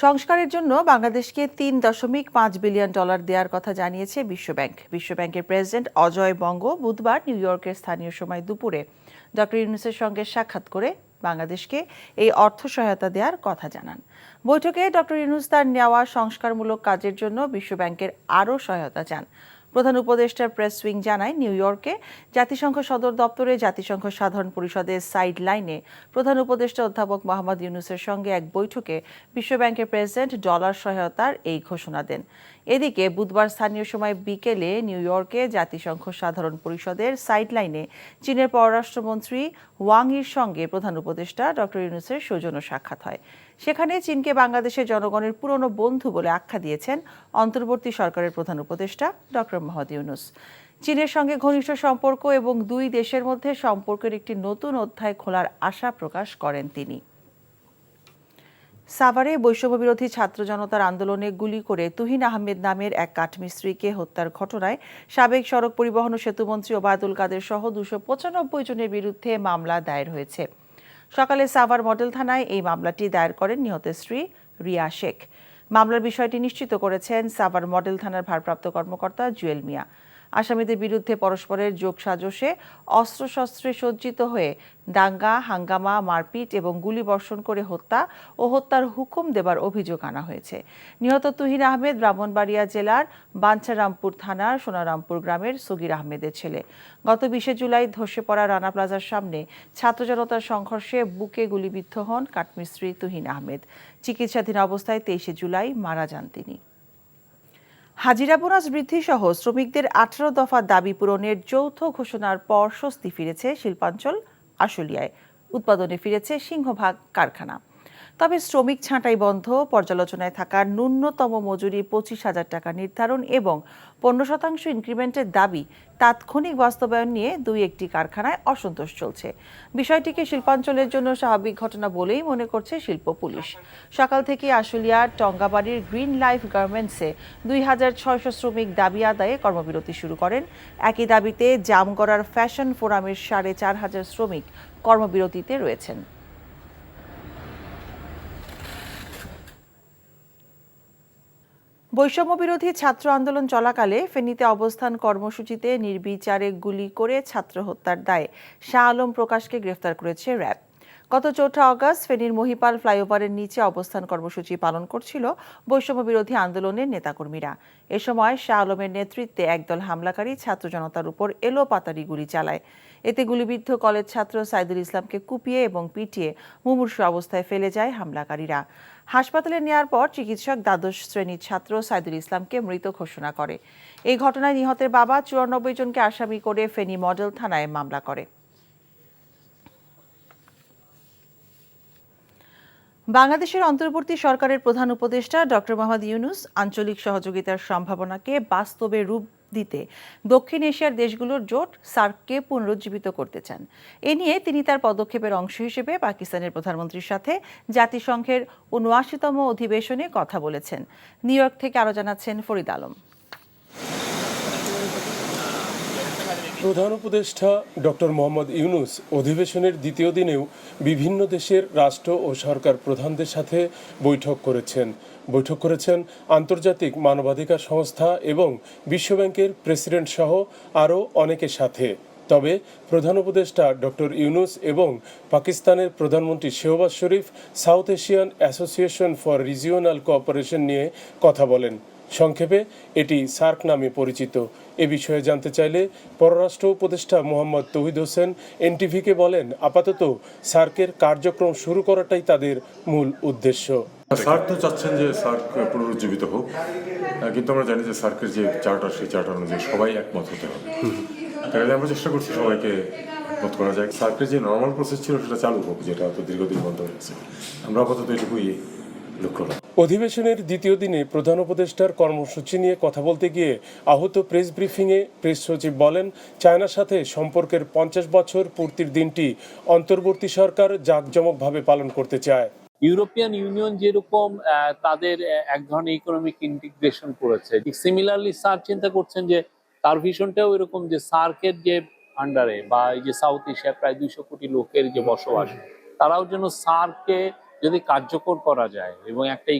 সংস্কারের জন্য বাংলাদেশকে $3.5 বিলিয়ন দেওয়ার কথা জানিয়েছে বিশ্বব্যাংক। বিশ্বব্যাংকের প্রেসিডেন্ট অজয় বঙ্গ বুধবার নিউ ইয়র্কের স্থানীয় সময় দুপুরে ডক্টর ইউনূসের সঙ্গে সাক্ষাৎ করে বাংলাদেশকে এই অর্থ সহায়তা দেওয়ার কথা জানান। বৈঠকে ডক্টর ইউনূস তার নেওয়া সংস্কারমূলক কাজের জন্য বিশ্বব্যাংকের আরও সহায়তা চান। প্রধান উপদেষ্টার প্রেস উইং জানায়, নিউ ইয়র্কে জাতিসংঘ সদর দপ্তরে জাতিসংঘ সাধারণ পরিষদের সাইড লাইনে প্রধান উপদেষ্টা অধ্যাপক মোহাম্মদ ইউনূসের সঙ্গে এক বৈঠকে বিশ্বব্যাংকের প্রেসিডেন্ট ডলার সহায়তার এই ঘোষণা দেন। এদিকে বুধবার স্থানীয় সময় বিকেলে নিউ ইয়র্কে জাতিসংঘ সাধারণ পরিষদের সাইড লাইনে চীনের পররাষ্ট্রমন্ত্রী ওয়াং ইর সঙ্গে প্রধান উপদেষ্টা ডক্টর ইউনূসের সৌজন্য সাক্ষাৎ হয়। সেখানে চীনকে বাংলাদেশের জনগণের পুরনো বন্ধু বলে আখ্যা দিয়েছেন অন্তর্বর্তী সরকারের প্রধান উপদেষ্টা ডক্টর মোহাম্মদ ইউনূস। চীনের সঙ্গে ঘনিষ্ঠ সম্পর্ক এবং দুই দেশের মধ্যে সম্পর্কের একটি নতুন অধ্যায় খোলার আশা প্রকাশ করেন তিনি। সাভারে বৈষম্যবিরোধী ছাত্র জনতার আন্দোলনে গুলি করে তুহিন আহমেদ নামের এক কাঠমিস্ত্রিকে হত্যার ঘটনায় সাবেক সড়ক পরিবহন ও সেতুমন্ত্রী ওবায়দুল কাদের সহ 295 জনের বিরুদ্ধে মামলা দায়ের হয়েছে। সকালে সাভার মডেল থানায় এই মামলাটি দায়ের করেন নিহতের স্ত্রী রিয়া শেখ। মামলার বিষয়টি নিশ্চিত করেছেন সাভার মডেল থানার ভারপ্রাপ্ত কর্মকর্তা জুয়েল মিয়া। আসামিদের বিরুদ্ধে পরস্পরের যোগসাজশে অস্ত্রশস্ত্রে সজ্জিত হয়ে দাঙ্গা, হাঙ্গামা, মারপিট এবং গুলিবর্ষণ করে হত্যা ও হত্যার হুকুম দেবার অভিযোগ আনা হয়েছে। নিহত তুহিন আহমেদ ব্রাহ্মণবাড়িয়া জেলার বাঞ্ছারামপুর থানার সোনারামপুর গ্রামের সগির আহমেদের ছেলে। গত 20 জুলাই ধসে পড়া রানা প্লাজার সামনে ছাত্র জনতার সংঘর্ষে বুকে গুলিবিদ্ধ হন কাঠমিস্ত্রি তুহিন আহমেদ। চিকিৎসাধীন অবস্থায় 23 জুলাই মারা যান তিনি। হাজিরা বোনাস বৃদ্ধি সহ শ্রমিকদের 18 দফা দাবি পূরণের যৌথ ঘোষণার পর স্বস্তি ফিরেছে শিল্পাঞ্চল আশুলিয়ায়। উৎপাদনে ফিরেছে সিংহভাগ কারখানা। তবে শ্রমিক ছাঁটাই বন্ধ, পর্যালোচনায় থাকা ন্যূনতম মজুরি 25,000 টাকা নির্ধারণ এবং 15% ইনক্রিমেন্টের দাবি তাৎক্ষণিক বাস্তবায়ন নিয়ে দুই একটি কারখানায় অসন্তোষ চলছে। বিষয়টিকে শিল্পাঞ্চলের জন্য স্বাভাবিক ঘটনা বলেই মনে করছে শিল্প পুলিশ। সকাল থেকে আশুলিয়ার টঙ্গাবাড়ির গ্রিন লাইফ গার্মেন্টসে 2600 শ্রমিক দাবি আদায়ে কর্মবিরতি শুরু করেন। একই দাবিতে জামগড়ার ফ্যাশন ফোরামের 4500 শ্রমিক কর্মবিরতিতে রয়েছেন। বৈষম্যবিরোধী ছাত্র আন্দোলন চলাকালে ফেনীতে অবস্থান কর্মসূচিতে নির্বিচারে গুলি করে ছাত্র হত্যার দায়ে শাহ আলম প্রকাশকে গ্রেফতার করেছে র্যাব। গত 4 আগস্ট ফেনীর মহিপাল ফ্লাইওভারের নিচে অবস্থান কর্মসূচি পালন করছিল বৈষম্যবিরোধী আন্দোলনের নেতাকর্মীরা। এ সময় শাহ আলমের নেতৃত্বে একদল হামলাকারী ছাত্র জনতার উপর এলোপাতাড়ি গুলি চালায়। এতে গুলিবিদ্ধ কলেজ ছাত্র সাইদুল ইসলামকে কুপিয়ে এবং পিটিয়ে মুমূর্ষু অবস্থায় ফেলে যায় হামলাকারীরা। হাসপাতালে নেওয়ার পর চিকিৎসক দ্বাদশ শ্রেণীর ছাত্র সাইদুল ইসলামকে মৃত ঘোষণা করে। এই ঘটনায় নিহতের বাবা 94 জনকে আসামি করে ফেনী মডেল থানায় মামলা করে। বাংলাদেশের অন্তর্বর্তী সরকারের প্রধান উপদেষ্টা ডক্টর মোহাম্মদ ইউনূস আঞ্চলিক সহযোগিতার সম্ভাবনাকে বাস্তবে রূপ দিতে দক্ষিণ এশিয়ার দেশগুলোর জোট সার্ককে পুনরুজ্জীবিত করতে চান। এ নিয়ে তিনি তার পদক্ষেপের অংশ হিসেবে পাকিস্তানের প্রধানমন্ত্রীর সাথে জাতিসংঘের ৭৯তম অধিবেশনে কথা বলেছেন। নিউ ইয়র্ক থেকে আরও জানাচ্ছেন ফরিদ আলম। প্রধান উপদেষ্টা ডক্টর মোহাম্মদ ইউনূস অধিবেশনের দ্বিতীয় দিনেও বিভিন্ন দেশের রাষ্ট্র ও সরকার প্রধানদের সাথে বৈঠক করেছেন আন্তর্জাতিক মানবাধিকার সংস্থা এবং বিশ্বব্যাংকের প্রেসিডেন্ট সহ আরও অনেকের সাথে। তবে প্রধান উপদেষ্টা ডক্টর ইউনূস এবং পাকিস্তানের প্রধানমন্ত্রী Shehbaz Sharif South Asian Association for Regional Cooperation নিয়ে কথা বলেন। সংক্ষেপে এটি সার্ক নামে পরিচিত। এ বিষয়ে জানতে চাইলে পররাষ্ট্র উপদেষ্টা মোহাম্মদ তৌহিদ হোসেন এনটিভিকে বলেন, আপাতত সার্কের কার্যক্রম শুরু করাটাই তাদের মূল উদ্দেশ্য। সার্ক তো চাচ্ছেন যে সার্ক পুনরুজ্জীবিত হোক, কিন্তু আমরা জানি যে সার্কের যে চার্টার, সেই চার্টার অনুযায়ী সবাই একমত হতে হবে। তাহলে আমরা চেষ্টা করছি সবাইকে একমত করা যায়। সার্কের যে নর্মাল প্রসেস ছিল সেটা চালু হোক, যেটা তো দীর্ঘদিন বন্ধ হয়েছে। আমরা আপাতত এটুকুই লক্ষ্য রাখি। অধিবেশনের দ্বিতীয় দিনে প্রধান উপদেষ্টার কর্মসূচি নিয়ে কথা বলতে গিয়ে আহত প্রেস ব্রিফিংয়ে প্রেস সচিব বলেন, চায়নার সাথে সম্পর্কের 50 বছর পূর্তির দিনটি অন্তর্বর্তী সরকার জাঁকজমকভাবে পালন করতে চায়। ইউরোপিয়ান ইউনিয়ন যেরকম তাদের এক ধরনের ইকোনমিক ইন্টিগ্রেশন করেছে, সিমিলারলি সার্ক চিন্তা করছেন যে তার ভিশনটাও এরকম, যে সার্কের যে আন্ডারে বা এই যে সাউথ এশিয়ার প্রায় 200 কোটি লোকের যে বসবাস, তারাও যেন সার্কে যদি কার্যকর করা যায় এবং একটা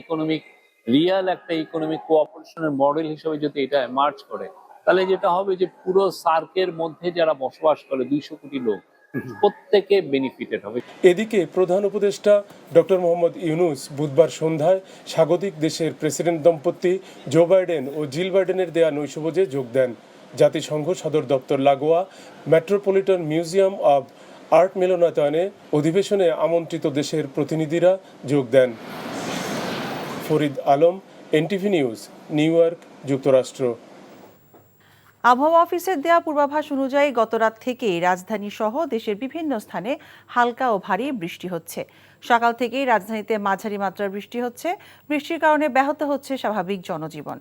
রিয়াল একটা ইকোনমিক কোঅপারেশনের মডেল হিসেবে যদি এটা এমার্জ করে, তাহলে যেটা হবে যে পুরো সার্কের মধ্যে যারা বসবাস করে 200 কোটি লোক প্রত্যেকে বেনিফিটেড হবে। এদিকে প্রধান উপদেষ্টা ডক্টর মোহাম্মদ ইউনূস বুধবার সন্ধ্যায় স্বাগতিক দেশের প্রেসিডেন্ট দম্পতি জো বাইডেন ও জিল বাইডেনের দেয়া নৈশভোজে যোগ দেন। জাতিসংঘ সদর দপ্তর লাগোয়া মেট্রোপলিটন মিউজিয়াম অব আর্ট মিলনায়তনে অধিবেশনে আমন্ত্রিত দেশের প্রতিনিধিরা যোগ দেন। Farid Alam, NTV News, New York, যুক্তরাষ্ট্র। আবহাওয়া অফিসের দেয়া পূর্বাভাস অনুযায়ী গতরাত থেকেই রাজধানী সহ দেশের বিভিন্ন স্থানে হালকা ও ভারী বৃষ্টি হচ্ছে। সকাল থেকেই রাজধানীতে মাঝারি মাত্রার বৃষ্টি হচ্ছে। বৃষ্টির কারণে ব্যাহত হচ্ছে স্বাভাবিক জনজীবন।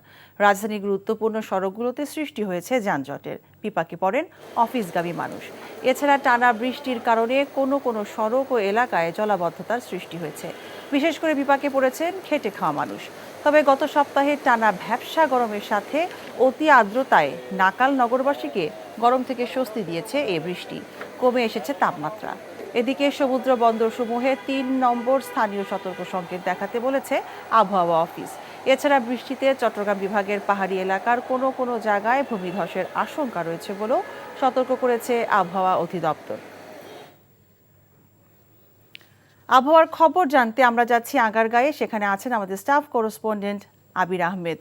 রাজধানীর গুরুত্বপূর্ণ সড়কগুলোতে সৃষ্টি হয়েছে যানজটের। বিপাকে পড়েন অফিসগামী মানুষ। এছাড়া টানা বৃষ্টির কারণে কোনো কোনো সড়ক ও এলাকায় জলাবদ্ধতার সৃষ্টি হয়েছে। বিশেষ করে বিপাকে পড়েছেন খেটে খাওয়া মানুষ। তবে গত সপ্তাহে টানা ভ্যাপসা গরমের সাথে অতি আর্দ্রতায় নাকাল নগরবাসীকে গরম থেকে স্বস্তি দিয়েছে এই বৃষ্টি। কমে এসেছে তাপমাত্রা। এদিকে সমুদ্র বন্দরসমূহে ৩ নম্বর স্থানীয় সতর্ক সংকেত দেখাতে বলেছে আবহাওয়া অফিস। এছাড়া বৃষ্টিতে চট্টগ্রাম বিভাগের পাহাড়ি এলাকার কোনো কোনো জায়গায় ভূমিধসের আশঙ্কা রয়েছে বলেও সতর্ক করেছে আবহাওয়া অধিদপ্তর। আবহাওয়ার খবর জানতে আমরা যাচ্ছি আগারগাঁয়ে। সেখানে আছেন আমাদের স্টাফ করেসপন্ডেন্ট আবির আহমেদ।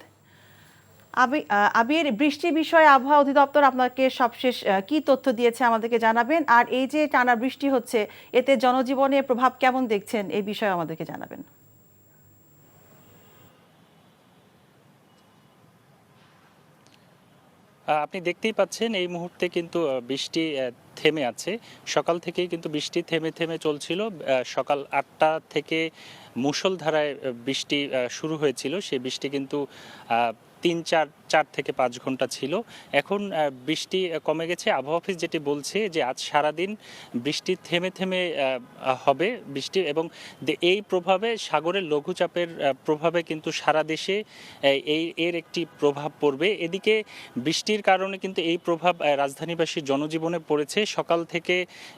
আবির, বৃষ্টি বিষয়ে আবহাওয়া অধিদপ্তর আপনাকে সবশেষ কি তথ্য দিয়েছে আমাদেরকে জানাবেন, আর এই যে টানা বৃষ্টি হচ্ছে এতে জনজীবনে প্রভাব কেমন দেখছেন এই বিষয়ে আমাদেরকে জানাবেন। আপনি দেখতেই পাচ্ছেন এই মুহূর্তে কিন্তু বৃষ্টি থেমে আছে। সকাল থেকেই কিন্তু বৃষ্টি থেমে থেমে চলছিল। সকাল 8টা থেকে মুষলধারায় বৃষ্টি শুরু হয়েছিল। সেই বৃষ্টি কিন্তু 4 থেকে 5 ঘন্টা ছিল। এখন বৃষ্টি কমে গেছে। আবহাওয়া অফিস যেটি বলছে যে আজ সারাদিন বৃষ্টি থেমে থেমে হবে বৃষ্টি, এবং এই প্রভাবে সাগরের লঘুচাপের প্রভাবে কিন্তু সারা দেশে এর একটি প্রভাব পড়বে। এদিকে বৃষ্টির কারণে কিন্তু এই প্রভাব রাজধানীবাসীর জনজীবনে পড়েছে। সকাল থেকে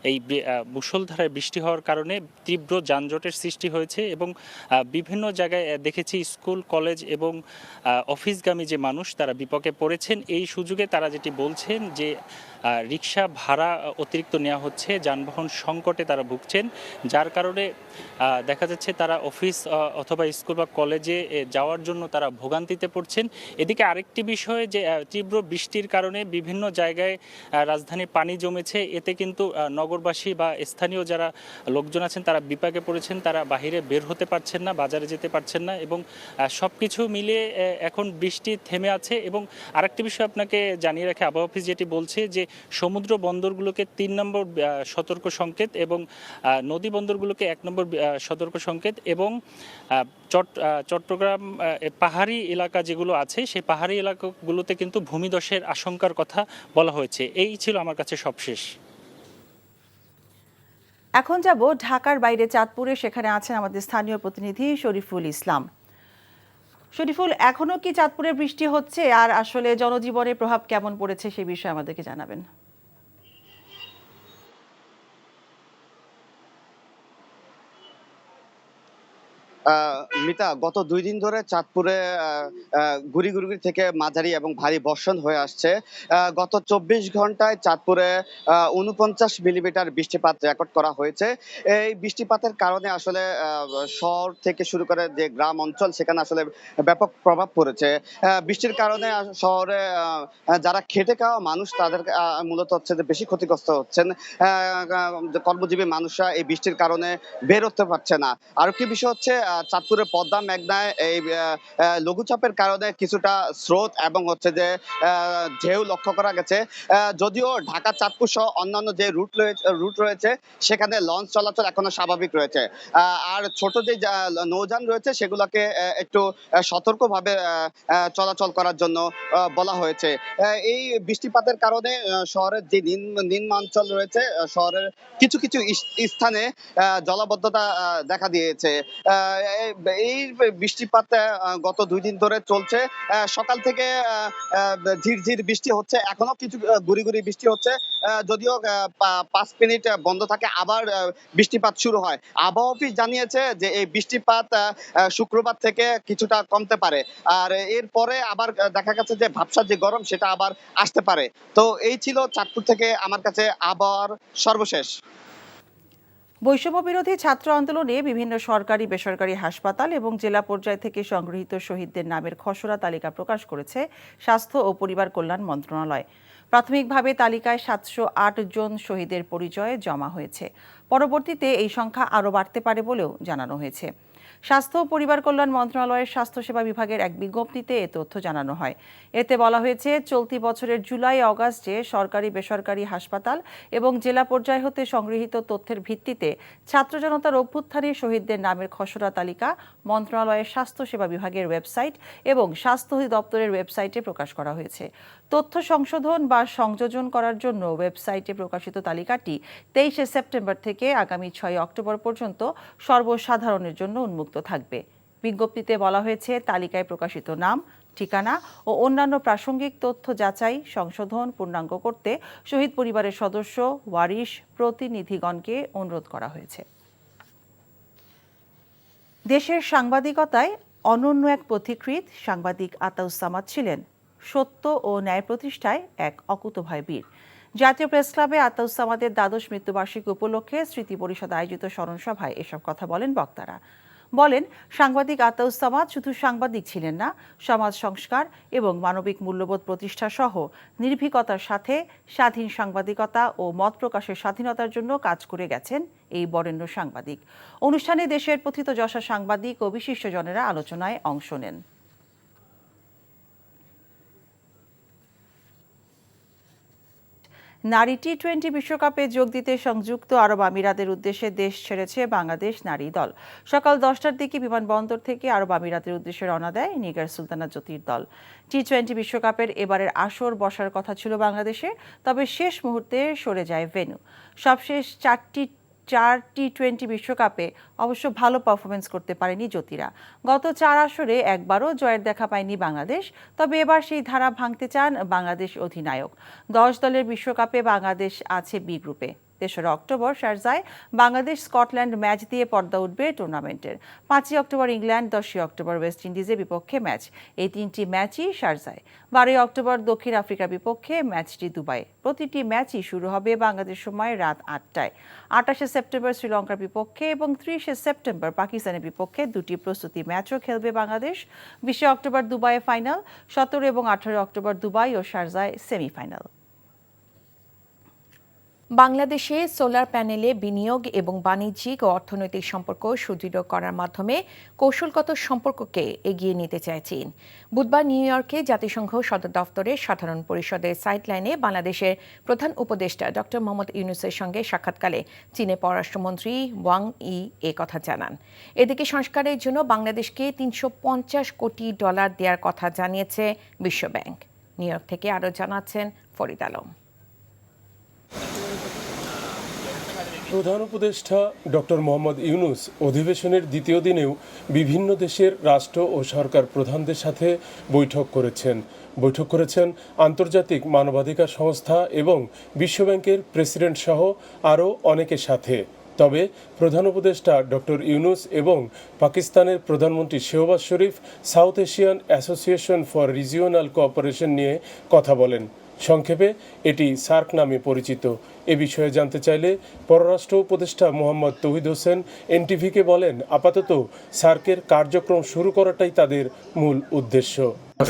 এই মুষলধারায় বৃষ্টি হওয়ার কারণে তীব্র যানজটের সৃষ্টি হয়েছে, এবং বিভিন্ন জায়গায় দেখেছি স্কুল, কলেজ এবং অফিসগামী যে মানুষ তারা বিপাকে পড়েছেন। এই সুযোগে তারা যেটি বলছেন যে রিক্সা ভাড়া অতিরিক্ত নেওয়া হচ্ছে, যানবাহন সংকটে তারা ভুগছেন, যার কারণে দেখা যাচ্ছে তারা অফিস অথবা স্কুল বা কলেজে যাওয়ার জন্য তারা ভোগান্তিতে পড়ছেন। এদিকে আরেকটি বিষয় যে তীব্র বৃষ্টির কারণে বিভিন্ন জায়গায় রাজধানীর পানি জমেছে। এতে কিন্তু নগরবাসী বা স্থানীয় যারা লোকজন আছেন তারা বিপাকে পড়েছেন। তারা বাহিরে বের হতে পারছেন না, বাজারে যেতে পারছেন না, এবং সব কিছু মিলিয়ে এখন বৃষ্টি থেমে আছে। এবং আরেকটি বিষয় আপনাকে জানিয়ে রাখে, আবহাওয়া অফিস যেটি বলছে যে সমুদ্র বন্দরগুলোকে 3 নম্বর সতর্ক সংকেত এবং নদী বন্দরগুলোকে 1 নম্বর সতর্ক সংকেত, এবং চট্টগ্রাম পাহাড়ি এলাকা যেগুলো আছে সেই পাহাড়ি এলাকাগুলোতে কিন্তু ভূমিধসের আশঙ্কার কথা বলা হয়েছে। এই ছিল আমার কাছে সবশেষ। এখন যাব ঢাকার বাইরে চাঁদপুরে। সেখানে আছেন আমাদের স্থানীয় প্রতিনিধি শরীফুল ইসলাম। শরীফুল, এখনো কি চাঁদপুরে বৃষ্টি হচ্ছে, আর আসলে জনজীবনের প্রভাব কেমন পড়েছে সে বিষয়ে আমাদেরকে জানাবেন। মিতা, গত 2 দিন ধরে চাঁদপুরে গুড়ি গুড়ি থেকে মাঝারি এবং ভারী বর্ষণ হয়ে আসছে। গত 24 ঘন্টায় চাঁদপুরে 49 মিলিমিটার বৃষ্টিপাত রেকর্ড করা হয়েছে। এই বৃষ্টিপাতের কারণে আসলে শহর থেকে শুরু করে যে গ্রাম অঞ্চল সেখানে আসলে ব্যাপক প্রভাব পড়েছে। বৃষ্টির কারণে শহরে যারা খেটে খাওয়া মানুষ তাদের মূলত হচ্ছে যে বেশি ক্ষতিগ্রস্ত হচ্ছেন। কর্মজীবী মানুষরা এই বৃষ্টির কারণে বের হতে পারছে না। আর কি বিষয় হচ্ছে, চাঁদপুরের পদ্মা মেঘনায় এই লঘুচাপের কারণে কিছুটা স্রোত এবং হচ্ছে যে ঢেউ লক্ষ্য করা গেছে। যদিও ঢাকা চাঁদপুর সহ অন্যান্য যে রুট রয়েছে সেখানে লঞ্চ চলাচল এখনো স্বাভাবিক রয়েছে। আর ছোট যে নৌযান রয়েছে সেগুলোকে একটু সতর্কভাবে চলাচল করার জন্য বলা হয়েছে। এই বৃষ্টিপাতের কারণে শহরের যে নিম্নাঞ্চল রয়েছে, শহরের কিছু কিছু স্থানে জলাবদ্ধতা দেখা দিয়েছে। এই বৃষ্টিপাত গত 2 দিন ধরে চলছে। সকাল থেকে ঝিরঝির বৃষ্টি হচ্ছে, এখনো কিছু গুড়ি গুড়ি বৃষ্টি হচ্ছে। যদিও 5 মিনিট বন্ধ থাকে, আবার বৃষ্টিপাত শুরু হয়। আবহাওয়া অফিস জানিয়েছে যে এই বৃষ্টিপাত শুক্রবার থেকে কিছুটা কমতে পারে, আর এরপরে আবার দেখা গেছে যে ভাবসার যে গরম সেটা আবার আসতে পারে। তো এই ছিল চাঁদপুর থেকে আমার কাছে আবহাওয়ার সর্বশেষ। বৈষম্য বিরোধী ছাত্র আন্দোলনে বিভিন্ন সরকারি বেসরকারি হাসপাতাল এবং জেলা পর্যায় থেকে সংগৃহীত শহীদদের নামের খসড়া তালিকা প্রকাশ করেছে স্বাস্থ্য ও পরিবার কল্যাণ মন্ত্রণালয়। প্রাথমিকভাবে তালিকায় 708 জন শহীদের পরিচয় জমা হয়েছে। পরবর্তীতে এই সংখ্যা আরও বাড়তে পারে বলেও জানানো হয়েছে। স্বাস্থ্য ও পরিবার কল্যাণ মন্ত্রণালয়ের স্বাস্থ্যসেবা বিভাগের এক বিজ্ঞপ্তিতে এ তথ্য জানানো হয়। এতে বলা হয়েছে, চলতি বছরের জুলাই অগাস্টে সরকারি বেসরকারি হাসপাতাল এবং জেলা পর্যায় হতে সংগৃহীত তথ্যের ভিত্তিতে ছাত্র জনতার অভ্যুত্থানে শহীদদের নামের খসড়া তালিকা মন্ত্রণালয়ের স্বাস্থ্যসেবা বিভাগের ওয়েবসাইট এবং স্বাস্থ্য অধিদপ্তরের ওয়েবসাইটে প্রকাশ করা হয়েছে। তথ্য সংশোধন বা সংযোজন করার জন্য ওয়েবসাইটে প্রকাশিত তালিকাটি 23 সেপ্টেম্বর থেকে আগামী 6 অক্টোবর পর্যন্ত সর্বসাধারণের জন্য উন্মুক্ত থাকবে। বিজ্ঞপ্তিতে বলা হয়েছে, তালিকায় প্রকাশিত নাম, ঠিকানা ও অন্যান্য প্রাসঙ্গিক তথ্য যাচাই, সংশোধন, পূর্ণাঙ্গ করতে শহীদ পরিবারের সদস্য, ওয়ারিশ, প্রতিনিধিগণকে অনুরোধ করা হয়েছে। দেশের সাংবাদিকতায় অনন্য এক পথিকৃৎ সাংবাদিক আতাউস সামাদ ছিলেন সত্য ও ন্যায় প্রতিষ্ঠায় এক অকুতোভয় বীর। জাতীয় প্রেস ক্লাবে আতাউস সামাদের দ্বাদশ মৃত্যুবার্ষিকী উপলক্ষে স্মৃতি পরিষদ আয়োজিত স্মরণ সভায় এসব কথা বলেন বক্তারা। বলেন, সাংবাদিক আতাউস সামাদ শুধু সাংবাদিক ছিলেন না, সমাজ সংস্কার এবং মানবিক মূল্যবোধ প্রতিষ্ঠা সহ নির্ভীকতার সাথে স্বাধীন সাংবাদিকতা ও মত প্রকাশের স্বাধীনতার জন্য কাজ করে গেছেন এই বরেণ্য সাংবাদিক। অনুষ্ঠানে দেশের প্রথিতযশা সাংবাদিক ও বিশিষ্টজনেরা আলোচনায় অংশ নেন। নারী টি-20 বিশ্বকাপে যোগ দিতে সংযুক্ত আরব আমিরাতের উদ্দেশ্যে দেশ ছেড়েছে বাংলাদেশ নারী দল। সকাল 10টার দিকে বিমানবন্দর থেকে আরব আমিরাতের উদ্দেশ্যে রওনা দেয় নিগার সুলতানা জ্যোতির দল। টি-20 বিশ্বকাপের এবারের আসর বসার কথা ছিল বাংলাদেশে, তবে শেষ মুহূর্তে সরে যায় ভেন্যু। সবশেষ 4 টি-20 বিশ্বকাপে অবশ্য ভালো পারফরমেন্স করতে পারেনি জ্যোতিরা। গত 4 আসরে একবারও জয়ের দেখা পায়নি বাংলাদেশ, তবে এবার সেই ধারা ভাঙতে চান বাংলাদেশ অধিনায়ক। 10 দলের বিশ্বকাপে বাংলাদেশ আছে বি গ্রুপে। 3 অক্টোবর শারজায় বাংলাদেশ স্কটল্যান্ড ম্যাচ দিয়ে পর্দা উঠবে টুর্নামেন্টের। 5 অক্টোবর ইংল্যান্ড, 10 অক্টোবর ওয়েস্ট ইন্ডিজের বিপক্ষে ম্যাচ। এই 3টি ম্যাচই শারজায়। 12 অক্টোবর দক্ষিণ আফ্রিকার বিপক্ষে ম্যাচটি দুবাইয়ে। প্রতিটি ম্যাচই শুরু হবে বাংলাদেশ সময় রাত 8টায়। 28 সেপ্টেম্বর শ্রীলঙ্কার বিপক্ষে এবং 30 সেপ্টেম্বর পাকিস্তানের বিপক্ষে দুটি প্রস্তুতি ম্যাচও খেলবে বাংলাদেশ। 20 অক্টোবর দুবাইয়ে ফাইনাল, 17 এবং 18 অক্টোবর দুবাই ও শারজায় সেমিফাইনাল। বাংলাদেশে সোলার প্যানেলে বিনিয়োগ এবং বাণিজ্যিক ও অর্থনৈতিক সম্পর্ক সুদৃঢ় করার মাধ্যমে কৌশলগত সম্পর্ককে এগিয়ে নিতে চায় চীন। বুধবার নিউ ইয়র্কে জাতিসংঘ সদর দফতরে সাধারণ পরিষদের সাইডলাইনে বাংলাদেশের প্রধান উপদেষ্টা ডক্টর মোহাম্মদ ইউনূসের সঙ্গে সাক্ষাৎকালে চীনের পররাষ্ট্রমন্ত্রী ওয়াং ই এ কথা জানান। এদিকে সংস্কারের জন্য বাংলাদেশকে $350 কোটি দেওয়ার কথা জানিয়েছে বিশ্বব্যাংক। নিউ ইয়র্ক থেকে আরও জানাচ্ছেন ফরিদ আলম। প্রধান উপদেষ্টা ডক্টর মোহাম্মদ ইউনূস অধিবেশনের দ্বিতীয় দিনেও বিভিন্ন দেশের রাষ্ট্র ও সরকার প্রধানদের সাথে বৈঠক করেছেন আন্তর্জাতিক মানবাধিকার সংস্থা এবং বিশ্বব্যাংকের প্রেসিডেন্ট সহ আরও অনেকের সাথে। তবে প্রধান উপদেষ্টা ডক্টর ইউনূস এবং পাকিস্তানের প্রধানমন্ত্রী Shehbaz Sharif South Asian Association for Regional Cooperation নিয়ে কথা বলেন। সংক্ষেপে এটি সার্ক নামে পরিচিত। এ বিষয়ে জানতে চাইলে পররাষ্ট্র উপদেষ্টা মোহাম্মদ তৌহিদ হোসেন এনটিভিকে বলেন, আপাতত সার্কের কার্যক্রম শুরু করাটাই তাদের মূল উদ্দেশ্য।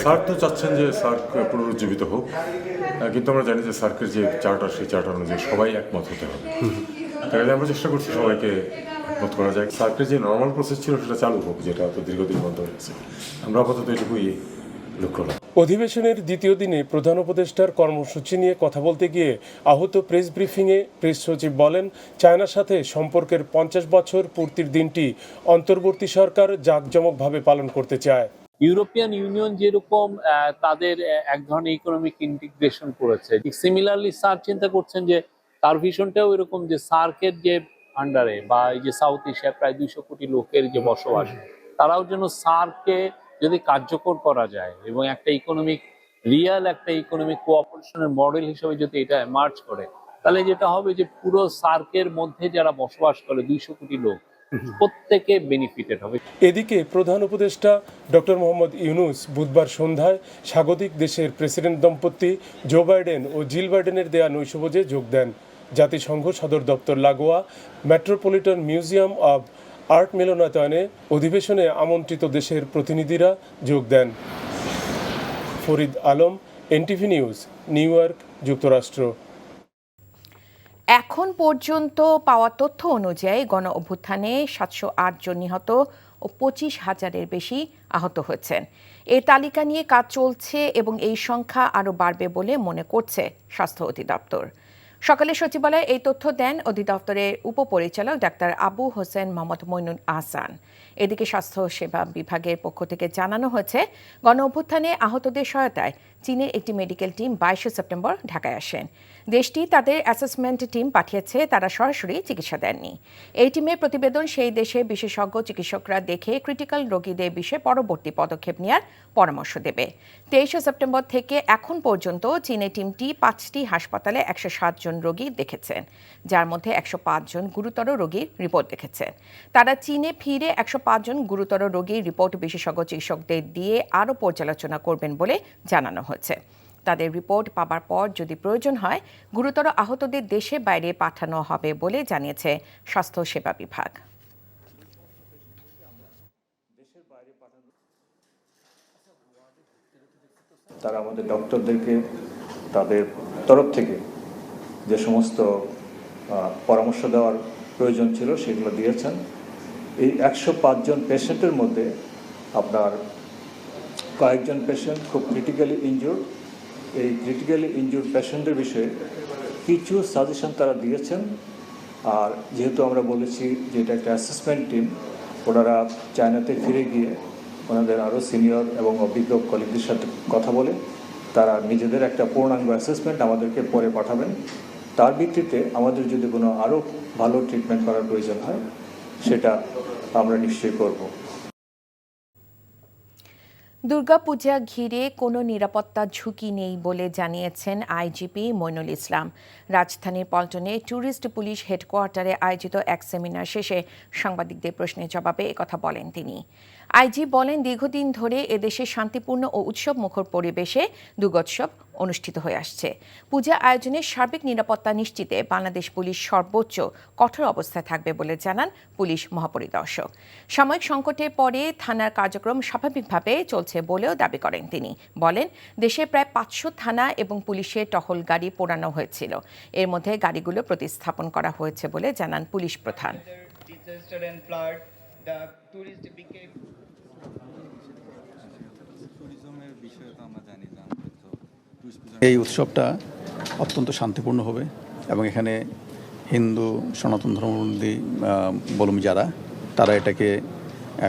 সার্ক তো চাচ্ছেন যে সার্ক পুনরুজ্জীবিত হোক, কিন্তু আমরা জানি যে সার্কের যে চার্টার, সেই চার্টার অনুযায়ী সবাই একমত হতে হবে। তাহলে আমরা চেষ্টা করছি সবাইকে একমত করা যায়। সার্কের যে নর্মাল প্রসেস ছিল সেটা চালু হোক, যেটা তো দীর্ঘদিন বন্ধ হয়েছে। আমরা আপাতত এটুকুই লক্ষ্য রাখি। অধিবেশনের দ্বিতীয় দিনে প্রধান উপদেষ্টার কর্মসূচি নিয়ে কথা বলতে গিয়ে আহত প্রেস ব্রিফিংয়ে প্রেস সচিব বলেন, চায়নার সাথে সম্পর্কের 50 বছর পূর্তির দিনটি অন্তর্বর্তী সরকার জাঁকজমকভাবে পালন করতে চায়। ইউরোপিয়ান ইউনিয়ন যেরকম তাদের এক ধরনের ইকোনমিক ইন্টিগ্রেশন করেছে, ঠিক সিমিলারলি সার্ক চিন্তা করছেন যে তার ভিশনটাও এরকম, যে সার্কের যে আন্ডারে বা এই যে সাউথ এশিয়ার প্রায় 200 কোটি লোকের যে বসবাস, তারাও যেন সার্ককে যদি কার্যকর করা যায় এবং একটা রিয়াল একটা ইকোনমিক কোঅপারেশনের মডেল হিসেবে যদি এটা মার্চ করে, তাহলে যেটা হবে যে পুরো সার্কের মধ্যে যারা বসবাস করে 200 কোটি লোক, প্রত্যেকে বেনিফিটেড হবে। এদিকে প্রধান উপদেষ্টা ডক্টর মোহাম্মদ ইউনূস বুধবার সন্ধ্যায় স্বাগতিক দেশের প্রেসিডেন্ট দম্পতি জো বাইডেন ও জিল বাইডেনের দেয়া নৈশভোজে যোগ দেন। জাতিসংঘ সদর দপ্তর লাগোয়া মেট্রোপলিটন মিউজিয়াম অব আর্ট মিলনায়তনে অধিবেশনে আমন্ত্রিত দেশের প্রতিনিধিরা যোগ দেন। Farid Alam, NTV News, New York, যুক্তরাষ্ট্র। এখন পর্যন্ত পাওয়া তথ্য অনুযায়ী গণ অভ্যুত্থানে 708 জন নিহত ও 25,000-এর বেশি আহত হয়েছেন। এই তালিকা নিয়ে কাজ চলছে এবং এই সংখ্যা আরও বাড়বে বলে মনে করছে স্বাস্থ্য অধিদপ্তর। সকালে সচিবালয়ে এই তথ্য দেন অধিদপ্তরের উপপরিচালক ডাক্তার আবু হোসেন মোহাম্মদ মইনুল আহসান। এদিকে স্বাস্থ্য সেবা বিভাগের পক্ষ থেকে জানানো হয়েছে, গণ অভ্যুত্থানে আহতদের সহায়তায় চীনের একটি মেডিকেল টিম 22 সেপ্টেম্বর ঢাকায় আসেন। দেশটি তাদের অ্যাসেসমেন্ট টিম পাঠিয়েছে, তারা সরাসরি চিকিৎসা দেননি। এই টিমের প্রতিবেদন সেই দেশে বিশেষজ্ঞ চিকিৎসকরা দেখে ক্রিটিক্যাল রোগীদের বিষয়ে পরবর্তী পদক্ষেপ নেওয়ার পরামর্শ দেবে। 23 সেপ্টেম্বর থেকে এখন পর্যন্ত চীনের টিমটি 5টি হাসপাতালে 107 জন রোগী দেখেছেন, যার মধ্যে 105 জন গুরুতর রোগীর রিপোর্ট দেখেছেন। তারা চীনে ফিরে 105 জন গুরুতর রোগীর রিপোর্ট বিশেষজ্ঞ চিকিৎসকদের দিয়ে আরও পর্যালোচনা করবেন বলে জানানো হয়েছে। তাদের রিপোর্ট পাবার পর যদি প্রয়োজন হয়, গুরুতর আহতদের দেশের বাইরে পাঠানো হবে বলে জানিয়েছে স্বাস্থ্য সেবা বিভাগ। তারা আমাদের ডক্টরদেরকে তাদের তরফ থেকে যে সমস্ত পরামর্শ দেওয়ার প্রয়োজন ছিল সেগুলো দিয়েছেন। এই 105 জন পেশেন্টের মধ্যে আপনার কয়েকজন পেশেন্ট খুব ক্রিটিক্যালি ইনজুর্ড। এই ক্রিটিক্যালি ইনজুর্ড পেশেন্টের বিষয়ে কিছু সাজেশন তারা দিয়েছেন। আর যেহেতু আমরা বলেছি যে এটা একটা অ্যাসেসমেন্ট টিম, ওনারা চায়নাতে ফিরে গিয়ে ওনাদের আরও সিনিয়র এবং অভিজ্ঞ কলিগদের সাথে কথা বলে তারা নিজেদের একটা পূর্ণাঙ্গ অ্যাসেসমেন্ট আমাদেরকে পরে পাঠাবেন। তার ভিত্তিতে আমাদের যদি কোনো আরও ভালো ট্রিটমেন্ট করার প্রয়োজন হয় সেটা আমরা নিশ্চয়ই করব। দুর্গাপূজা ঘিরে কোনো নিরাপত্তা ঝুঁকি নেই বলে জানিয়েছেন আইজিপি মইনুল ইসলাম। রাজধানীর পল্টনে ট্যুরিস্ট পুলিশ হেডকোয়ার্টারে আয়োজিত এক সেমিনার শেষে সাংবাদিকদের প্রশ্নের জবাবে একথা বলেন তিনি। আইজি বলেন, দীর্ঘদিন ধরে এদেশে শান্তিপূর্ণ ও উৎসবমুখর পরিবেশে দুর্গোৎসব অনুষ্ঠিত হয়ে আসছে। পূজা আয়োজনের সার্বিক নিরাপত্তা নিশ্চিতে বাংলাদেশ পুলিশ সর্বোচ্চ কঠোর অবস্থায় থাকবে বলে জানান পুলিশ মহাপরিদর্শক। সাময়িক সংকটের পরে থানার কার্যক্রম স্বাভাবিকভাবে চলছে বলেও দাবি করেন তিনি। বলেন, দেশে প্রায় 500 থানা এবং পুলিশের টহল গাড়ি পোড়ানো হয়েছিল। এর মধ্যে গাড়িগুলো প্রতিস্থাপন করা হয়েছে বলে জানান পুলিশ প্রধান। এই উৎসবটা অত্যন্ত শান্তিপূর্ণ হবে এবং এখানে হিন্দু সনাতন ধর্মাবলম্বী বলুন যারা, তারা এটাকে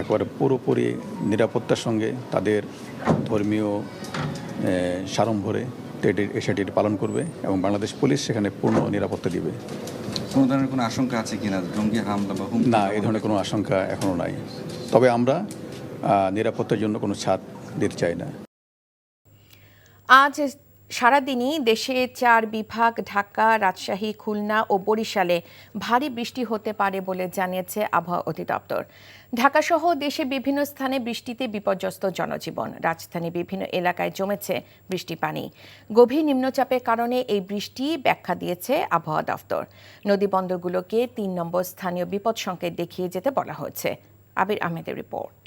একবারে পুরোপুরি নিরাপত্তার সঙ্গে তাদের ধর্মীয় সাড়ম্বরে সেটি পালন করবে এবং বাংলাদেশ পুলিশ সেখানে পূর্ণ নিরাপত্তা দিবে। কোনো ধরনের কোনো আশঙ্কা আছে কিনা জঙ্গি হামলা বা না, এই ধরনের কোনো আশঙ্কা এখনো নাই। তবে আমরা নিরাপত্তার জন্য কোনো ছাড় দিতে চাই না। আজ সারাদিনই দেশে 4 বিভাগ ঢাকা, রাজশাহী, খুলনা ও বরিশালে ভারী বৃষ্টি হতে পারে বলে জানিয়েছে আবহাওয়া অধিদপ্তর। ঢাকাসহ দেশে বিভিন্ন স্থানে বৃষ্টিতে বিপর্যস্ত জনজীবন। রাজধানীর বিভিন্ন এলাকায় জমেছে বৃষ্টি পানি। গভীর নিম্নচাপের কারণে এই বৃষ্টি ব্যাখ্যা দিয়েছে আবহাওয়া দপ্তর। নদী বন্দরগুলোকে 3 নম্বর স্থানীয় বিপদ সংকেত দেখিয়ে যেতে বলা হয়েছে। আবির আহমেদের রিপোর্ট।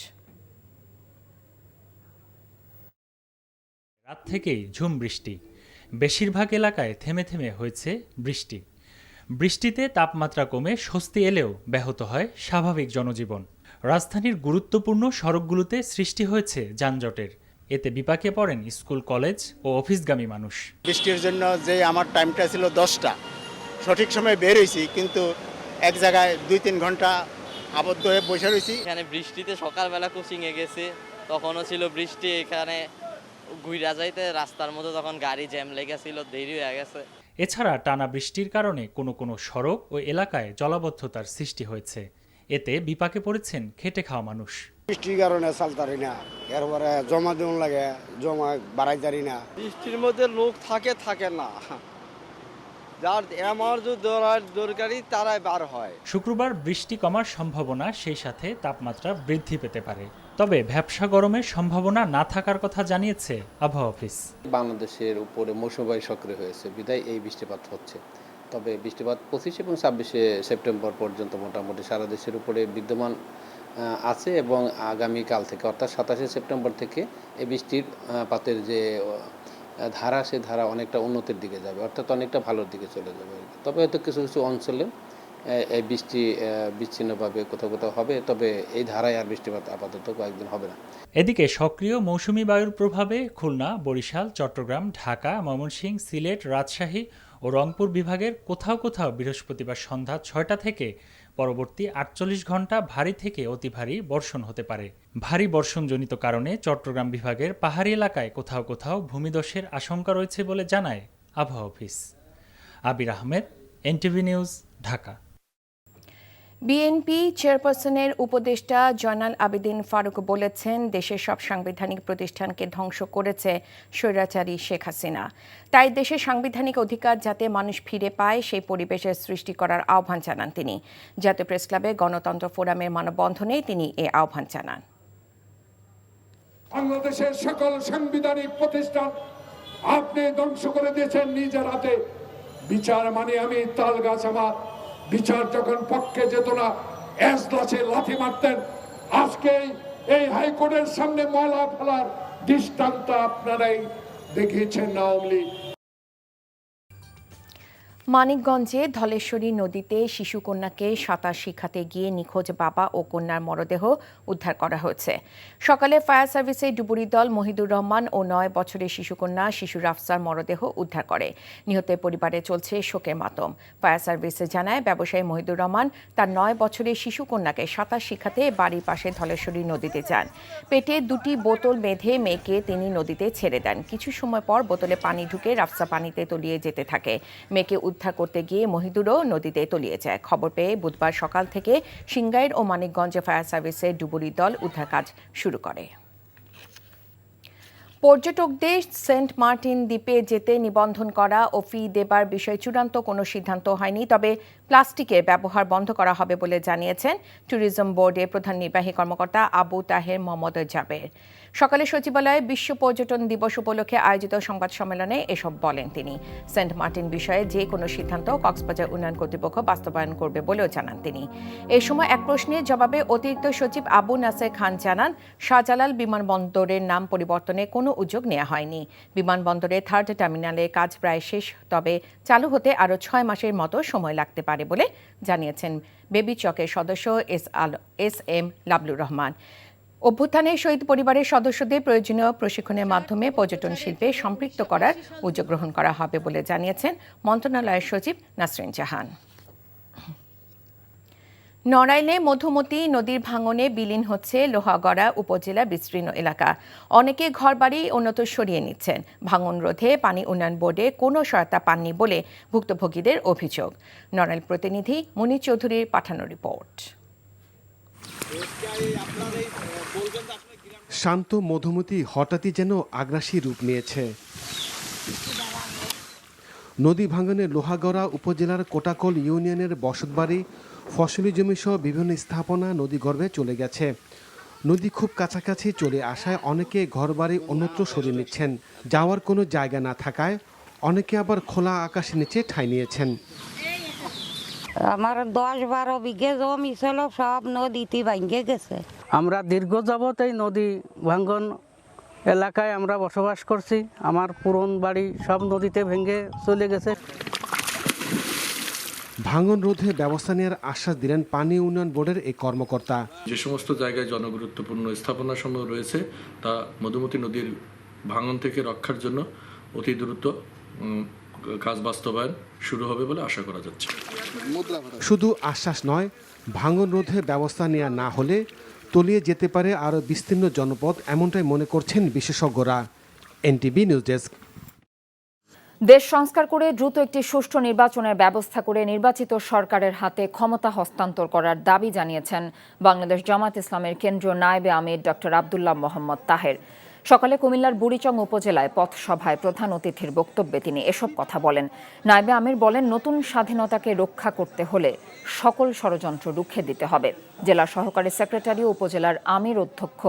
রাত থেকেই ঝুম বৃষ্টি, বেশিরভাগ এলাকায় থেমে থেমে হয়েছে বৃষ্টি। বৃষ্টিতে তাপমাত্রা কমে স্বস্তি এলেও ব্যাহত হয় স্বাভাবিক জনজীবন। রাজধানীর গুরুত্বপূর্ণ সড়কগুলোতে সৃষ্টি হয়েছে যানজটের। এতে বিপাকে পড়েন স্কুল, কলেজ ও অফিসগামী মানুষ। বৃষ্টির জন্য যে আমার টাইমটা ছিল 10টা, সঠিক সময় বের হয়েছি, কিন্তু এক জায়গায় 2-3 ঘন্টা আবদ্ধ হয়ে বসে রয়েছি। এখানে বৃষ্টিতে সকালবেলা কোচিংয়ে গেছে, তখনও ছিল বৃষ্টি। এখানে ঘুরা যাইতে রাস্তার মধ্যে তখন গাড়ি জ্যাম লেগেছিল, দেরি হয়ে গেছে। এছাড়া টানা বৃষ্টির কারণে কোনো কোনো সড়ক ও এলাকায় জলাবদ্ধতার সৃষ্টি হয়েছে। এতে বিপাকে পড়েছেন খেটে খাওয়া মানুষ। বৃষ্টির কারণে চালতারি না, এরপরে জমা দেওয়া লাগে, জমা বাড়াইতারি না। বৃষ্টির মধ্যে লোক থাকে না, যার আমার যে দরকারি তারাই বার হয়। শুক্রবার বৃষ্টি কমার সম্ভাবনা, সেই সাথে তাপমাত্রা বৃদ্ধি পেতে পারে। তবে ভ্যাপসা গরমের সম্ভাবনা না থাকার কথা জানিয়েছে আবহাওয়া অফিস। বাংলাদেশের উপরে মৌসুমী বায়ু সক্রিয় হয়েছে বিধায় এই বৃষ্টিপাত হচ্ছে। তবে বৃষ্টিপাত 25 এবং 26 সেপ্টেম্বর পর্যন্ত মোটামুটি সারা দেশের উপরে বিদ্যমান আছে এবং আগামীকাল থেকে অর্থাৎ 27 সেপ্টেম্বর থেকে এই বৃষ্টির পাতের যে ধারা, সে ধারা অনেকটা উন্নতির দিকে যাবে, অর্থাৎ অনেকটা ভালোর দিকে চলে যাবে। তবে হয়তো কিছু কিছু অঞ্চলে এই বৃষ্টি বিচ্ছিন্নভাবে কোথাও কোথাও হবে, তবে এই ধারায় আর বৃষ্টিপাত আপাতত কয়েকদিন হবে না। এদিকে সক্রিয় মৌসুমী বায়ুর প্রভাবে খুলনা, বরিশাল, চট্টগ্রাম, ঢাকা, ময়মনসিংহ, সিলেট, রাজশাহী ও রংপুর বিভাগের কোথাও কোথাও বৃহস্পতিবার সন্ধ্যা 6টা থেকে পরবর্তী 48 ঘন্টা ভারী থেকে অতি ভারী বর্ষণ হতে পারে। ভারী বর্ষণজনিত কারণে চট্টগ্রাম বিভাগের পাহাড়ি এলাকায় কোথাও কোথাও ভূমিধসের আশঙ্কা রয়েছে বলে জানায় আবহাওয়া অফিস। Abir Ahmed, NTV News, Dhaka. BNP চেয়ারপারসনের উপদেষ্টা জয়নাল আবেদিন ফারুক বলেছেন, দেশের সব সাংবিধানিক প্রতিষ্ঠানকে ধ্বংস করেছে স্বৈরাচারী শেখ হাসিনা। তাই দেশের সাংবিধানিক অধিকার যাতে মানুষ ফিরে পায়, সেই পরিবেশের সৃষ্টি করার আহ্বান জানান তিনি। জাতীয় প্রেসক্লাবে গণতন্ত্র ফোরামের মানববন্ধনে তিনি এ আহ্বান জানান। বাংলাদেশের সকল সাংবিধানিক প্রতিষ্ঠান আপনি ধ্বংস করে দিয়েছেন নিজের হাতে। বিচার মানে আমি তাল গাছ, আমার বিচার যখন পক্ষে যেত না, এজলাসে লাথি মারতেন। আজকে এই হাইকোর্টের সামনে ময়লা ফেলার দৃষ্টান্ত আপনারাই দেখিয়েছেন আওয়ামী লীগ। মানিকগঞ্জে ধলেশ্বরী নদীতে শিশুকন্যাকে সাঁতার শেখাতে গিয়ে নিখোঁজ বাবা ও কন্যার মরদেহ উদ্ধার করা হয়েছে। সকালে ফায়ার সার্ভিসের ডুবুরি দল মহিদুর রহমান ও 9 বছরের শিশুকন্যা শিশু রাফসার মরদেহ উদ্ধার করে। নিহতের পরিবারে চলছে শোকের মাতম। ফায়ার সার্ভিসে জানায়, ব্যবসায়ী মহিদুর রহমান তার 9 বছরের শিশুকন্যাকে সাঁতার শেখাতে বাড়ির পাশে ধলেশ্বরী নদীতে যান। পেটে 2টি বোতল বেঁধে মেয়েকে তিনি নদীতে ছেড়ে দেন। কিছু সময় পর বোতলে পানি ঢুকে রাফসা পানিতে তলিয়ে যেতে থাকে। মেয়েকে উদ্ধার করতে গিয়ে মহিদুরও নদীতে তলিয়ে যায়। খবর পেয়ে বুধবার সকাল থেকে সিংগাইর ও মানিকগঞ্জে ফায়ার সার্ভিসের ডুবুরি দল উদ্ধার কাজ শুরু করে। পর্যটকদের সেন্ট মার্টিন দ্বীপে যেতে নিবন্ধন করা ও ফি দেবার বিষয়ে চূড়ান্ত কোনো সিদ্ধান্ত হয়নি, তবে প্লাস্টিকের ব্যবহার বন্ধ করা হবে বলে জানিয়েছেন ট্যুরিজম বোর্ডের প্রধান নির্বাহী কর্মকর্তা আবু তাহের মোহাম্মদ জাবের। সকালে সচিবালয়ে বিশ্ব পর্যটন দিবস উপলক্ষে আয়োজিত সংবাদ সম্মেলনে এসব বলেন তিনি। সেন্ট মার্টিন বিষয়ে যে কোনো সিদ্ধান্ত কক্সবাজার উন্নয়ন কর্তৃপক্ষ বাস্তবায়ন করবে বলেও জানান তিনি। এ সময় এক প্রশ্নের জবাবে অতিরিক্ত সচিব আবু নাসের খান জানান, শাহজালাল বিমানবন্দরের নাম পরিবর্তনে কোনো উদ্যোগ নেওয়া হয়নি। বিমানবন্দরে 3rd টার্মিনালের কাজ প্রায় শেষ, তবে চালু হতে আরও 6 মাসের মতো সময় লাগতে পারে বলে জানিয়েছেন বেবি চকের সদস্য এস এম লাবলুর রহমান। অভ্যুত্থানে শহীদ পরিবারের সদস্যদের প্রয়োজনীয় প্রশিক্ষণের মাধ্যমে পর্যটন শিল্পে সম্পৃক্ত করার উদ্যোগ গ্রহণ করা হবে বলে জানিয়েছেন মন্ত্রণালয়ের সচিব নাসরিন জাহান। নড়াইলে মধুমতি নদীর ভাঙনে বিলীন হচ্ছে লোহাগড়া উপজেলার বিস্তীর্ণ এলাকা। অনেকে ঘরবাড়ি অন্যত্র সরিয়ে নিচ্ছেন। ভাঙন রোধে পানি উন্নয়ন বোর্ডে কোনো সহায়তা পাননি বলে ভুক্তভোগীদের অভিযোগ। নড়াইল প্রতিনিধি মুনির চৌধুরীর পাঠানো রিপোর্ট। শান্ত মধুমতি হঠাৎই যেন আগ্রাসী রূপ নিয়েছে। নদী ভাঙনে লোহাগড়া উপজেলার কোটাকল ইউনিয়নের বসতবাড়ি, ফসলি জমি সহ বিভিন্ন স্থাপনা নদীগর্ভে চলে গেছে। নদী খুব কাছাকাছি চলে আসায় অনেকে ঘরবাড়ি অন্যত্র সরিয়ে নিচ্ছেন। যাওয়ার কোনো জায়গা না থাকায় অনেকে আবার খোলা আকাশের নিচে ঠাঁই নিয়েছেন। আমার 10-12 বিঘে জমি ছিল, সব নদীতে ভাঙে গেছে। আমরা দীর্ঘ যাবত এই নদী ভাঙ্গন এলাকায় আমরা বসবাস করছি। আমার পুরন বাড়ি সব নদীতে ভেঙে চলে গেছে। ভাঙন রোধে ব্যবস্থা নেওয়ার আশ্বাস দিলেন পানি উন্নয়ন বোর্ডের এই কর্মকর্তা। যে সমস্ত জায়গায় জনগুরুত্বপূর্ণ স্থাপনা সমূহ রয়েছে তা মধুমতি নদীর ভাঙন থেকে রক্ষার জন্য অতি দ্রুত কাজ বাস্তবায়ন শুরু হবে বলে আশা করা যাচ্ছে। শুধু আশ্বাস নয়, ভাঙন রোধে ব্যবস্থা নেওয়া না হলে তলিয়ে যেতে পারে আরও বিস্তীর্ণ জনপদ, এমনটাই মনে করছেন বিশেষজ্ঞরা। NTV news desk. দেশ সংস্কার করে দ্রুত একটি সুষ্ঠু নির্বাচনের ব্যবস্থা করে নির্বাচিত সরকারের হাতে ক্ষমতা হস্তান্তর করার দাবি জানিয়েছেন বাংলাদেশ জামায়াত ইসলামের কেন্দ্রীয় নায়েবে আমির ডক্টর আব্দুল্লাহ মোহাম্মদ তাহের। সকালে কুমিল্লার বুড়িচং উপজেলায় পথসভায় প্রধান অতিথির বক্তব্যে তিনি এসব কথা বলেন। নায়েবে আমির বলেন, নতুন স্বাধীনতাকে রক্ষা করতে হলে সকল ষড়যন্ত্র রুখে দিতে হবে। জেলা সহকারী সেক্রেটারি ও উপজেলার আমির অধ্যক্ষ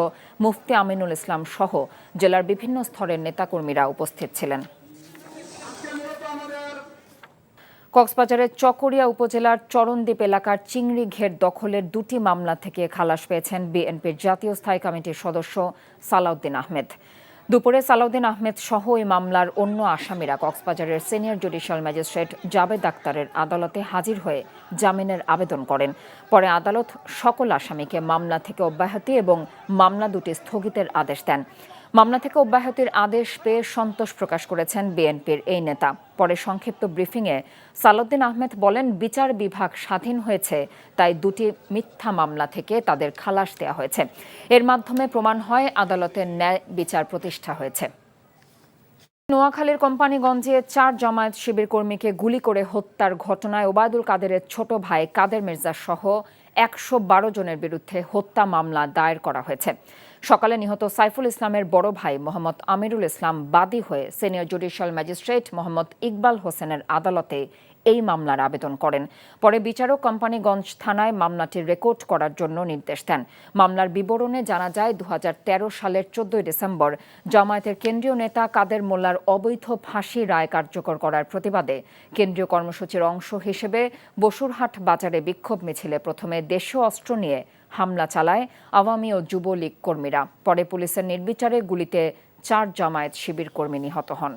মুফতি আমিনুল ইসলাম সহ জেলার বিভিন্ন স্তরের নেতাকর্মীরা উপস্থিত ছিলেন। কক্সবাজারের চকরিয়া উপজেলার চরণদ্বীপ এলাকার চিংড়ি ঘের দখলের 2টি মামলা থেকে খালাস পেয়েছেন বিএনপির জাতীয় স্থায়ী কমিটির সদস্য সালাউদ্দিন আহমেদ। দুপুরে সালাউদ্দিন আহমেদ সহ এই মামলার অন্য আসামিরা কক্সবাজারের সিনিয়র জুডিশিয়াল ম্যাজিস্ট্রেট জাবেদ আক্তারের আদালতে হাজির হয়ে জামিনের আবেদন করেন। পরে আদালত সকল আসামিকে মামলা থেকে অব্যাহতি এবং মামলা দুটি স্থগিতের আদেশ দেন। মামলা থেকে অব্যাহতির আদেশ পেয়ে সন্তোষ প্রকাশ করেছেন বিএনপির এই নেতা। পরে সংক্ষিপ্ত ব্রিফিংয়ে সালাউদ্দিন আহমেদ বলেন, বিচার বিভাগ স্বাধীন হয়েছে, তাই 2টি মিথ্যা মামলা থেকে তাদের খালাস দেওয়া হয়েছে। এর মাধ্যমে প্রমাণ হয় আদালতের ন্যায় বিচার প্রতিষ্ঠা হয়েছে। নোয়াখালীর কোম্পানিগঞ্জে 4 জামায়াত শিবির কর্মীকে গুলি করে হত্যার ঘটনায় ওবায়দুল কাদেরের ছোট ভাই কাদের মির্জা সহ 112 জনের বিরুদ্ধে হত্যা মামলা দায়ের করা হয়েছে। সকালে নিহত সাইফুল ইসলামের বড় ভাই মোহাম্মদ আমিরুল ইসলাম বাদী হয়ে senior judicial magistrate Mohammad Iqbal হোসেনের আদালতে এই মামলার আবেদন করেন। পরে বিচারক কোম্পানিগঞ্জ থানায় মামলাটি রেকর্ড করার জন্য নির্দেশ দেন। মামলার বিবরণে জানা যায়, 2013 সালের 14 ডিসেম্বর জামায়াতের কেন্দ্রীয় নেতা কাদের মোল্লার অবৈধ ফাঁসি রায় কার্যকর করার প্রতিবাদে কেন্দ্রীয় কর্মসূচির অংশ হিসেবে বসুরহাট বাজারে বিক্ষোভ মিছিলে প্রথমে দেশীয় অস্ত্র নিয়ে হামলা চালায় আওয়ামী ও যুবলীগ কর্মীরা। পরে পুলিশের নির্বিচারে গুলিতে 4 জামায়াত শিবির কর্মী নিহত হন।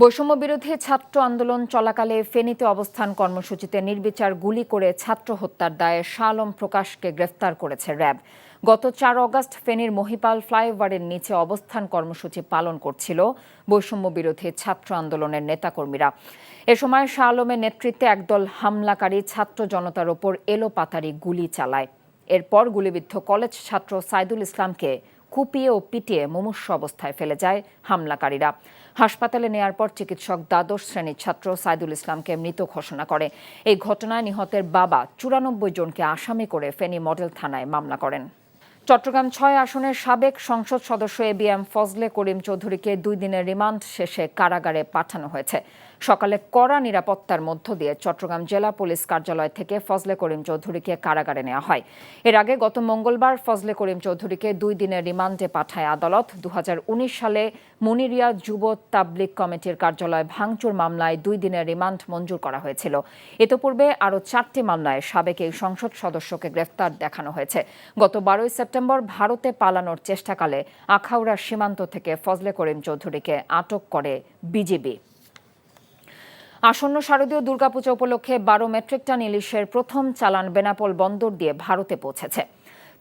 বৈষম্য বিরোধী ছাত্র আন্দোলন চলাকালে ফেনীতে অবস্থান কর্মসূচিতে নির্বিচার গুলি করে ছাত্র হত্যার দায়ে শাহ আলম প্রকাশকে গ্রেফতার করেছে র্যাব। গত 4 অগস্ট ফেনীর মহিপাল ফ্লাইওভারের নিচে অবস্থান কর্মসূচি পালন করছিল বৈষম্য বিরোধী ছাত্র আন্দোলনের নেতাকর্মীরা। এ সময় শাহ আলমের নেতৃত্বে একদল হামলাকারী ছাত্র জনতার ওপর এলোপাতাড়ি গুলি চালায়। এরপর গুলিবিদ্ধ কলেজ ছাত্র সাইদুল ইসলামকে কুপিয়ে ও পিটিয়ে মুমূর্ষ অবস্থায় ফেলে যায় হামলাকারীরা। হাসপাতালে নেয়ার পর চিকিৎসক দ্বাদশ শ্রেণীর ছাত্র সাইদুল ইসলামকে মৃত ঘোষণা করে। এই ঘটনায় নিহতের বাবা 94 জনকে আসামি করে ফেনী মডেল থানায় মামলা করেন। চট্টগ্রাম 6 আসনের সাবেক সংসদ সদস্য এবিএম ফজলে করিম চৌধুরীকে 2 দিনের রিমান্ড শেষে কারাগারে পাঠানো হয়েছে। সকালে কড়া নিরাপত্তার মধ্য দিয়ে চট্টগ্রাম জেলা পুলিশ কার্যালয় থেকে ফজলে করিম চৌধুরীকে কারাগারে নেওয়া হয়। এর আগে গত মঙ্গলবার ফজলে করিম চৌধুরীকে 2 দিনের রিমান্ডে পাঠায় আদালত। 2019 সালে মুনিরিয়া যুব তাবলিগ কমিটির কার্যালয় ভাঙচুর মামলায় 2 দিনের রিমান্ড মঞ্জুর করা হয়েছিল। ইতোপূর্বে আরও 4টি মামলায় সাবেক এই সংসদ সদস্যকে গ্রেফতার দেখানো হয়েছে। গত 12 সেপ্টেম্বর ভারতে পালানোর চেষ্টাকালে আখাউড়া সীমান্ত থেকে ফজলে করিম চৌধুরীকে আটক করে বিজিবি। আসন্ন শারদীয় দুর্গাপূজা উপলক্ষে 12 মেট্রিক টন ইলিশের প্রথম চালান বেনাপোল বন্দর দিয়ে ভারতে পৌঁছেছে।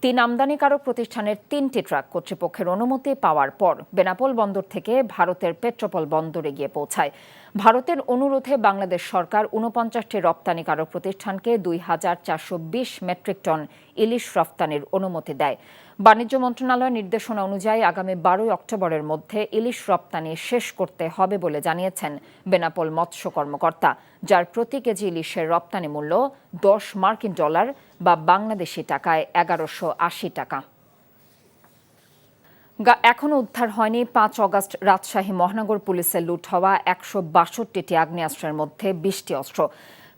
3 আমদানিকারক প্রতিষ্ঠানের 3টি ট্রাক কর্তৃপক্ষের অনুমতি পাওয়ার পর বেনাপোল বন্দর থেকে ভারতের পেট্রোপল বন্দরে গিয়ে পৌঁছায়। ভারতের অনুরোধে বাংলাদেশ সরকার 49টি রপ্তানিকারক প্রতিষ্ঠানকে 2420 মেট্রিক টন ইলিশ রপ্তানির অনুমতি দেয়। বাণিজ্য মন্ত্রণালয়ের নির্দেশনা অনুযায়ী আগামী 12 অক্টোবরের মধ্যে ইলিশ রপ্তানি শেষ করতে হবে বলে জানিয়েছেন বেনাপোল মৎস্য কর্মকর্তা, যার প্রতি কেজি ইলিশের রপ্তানি মূল্য $10 মার্কিন বা বাংলাদেশি টাকায় 1180 টাকা। এখনও উদ্ধার হয়নি 5 অগস্ট রাজশাহী মহানগর পুলিশের লুট হওয়া 162টি আগ্নেয়াস্ত্রের মধ্যে 20টি অস্ত্র।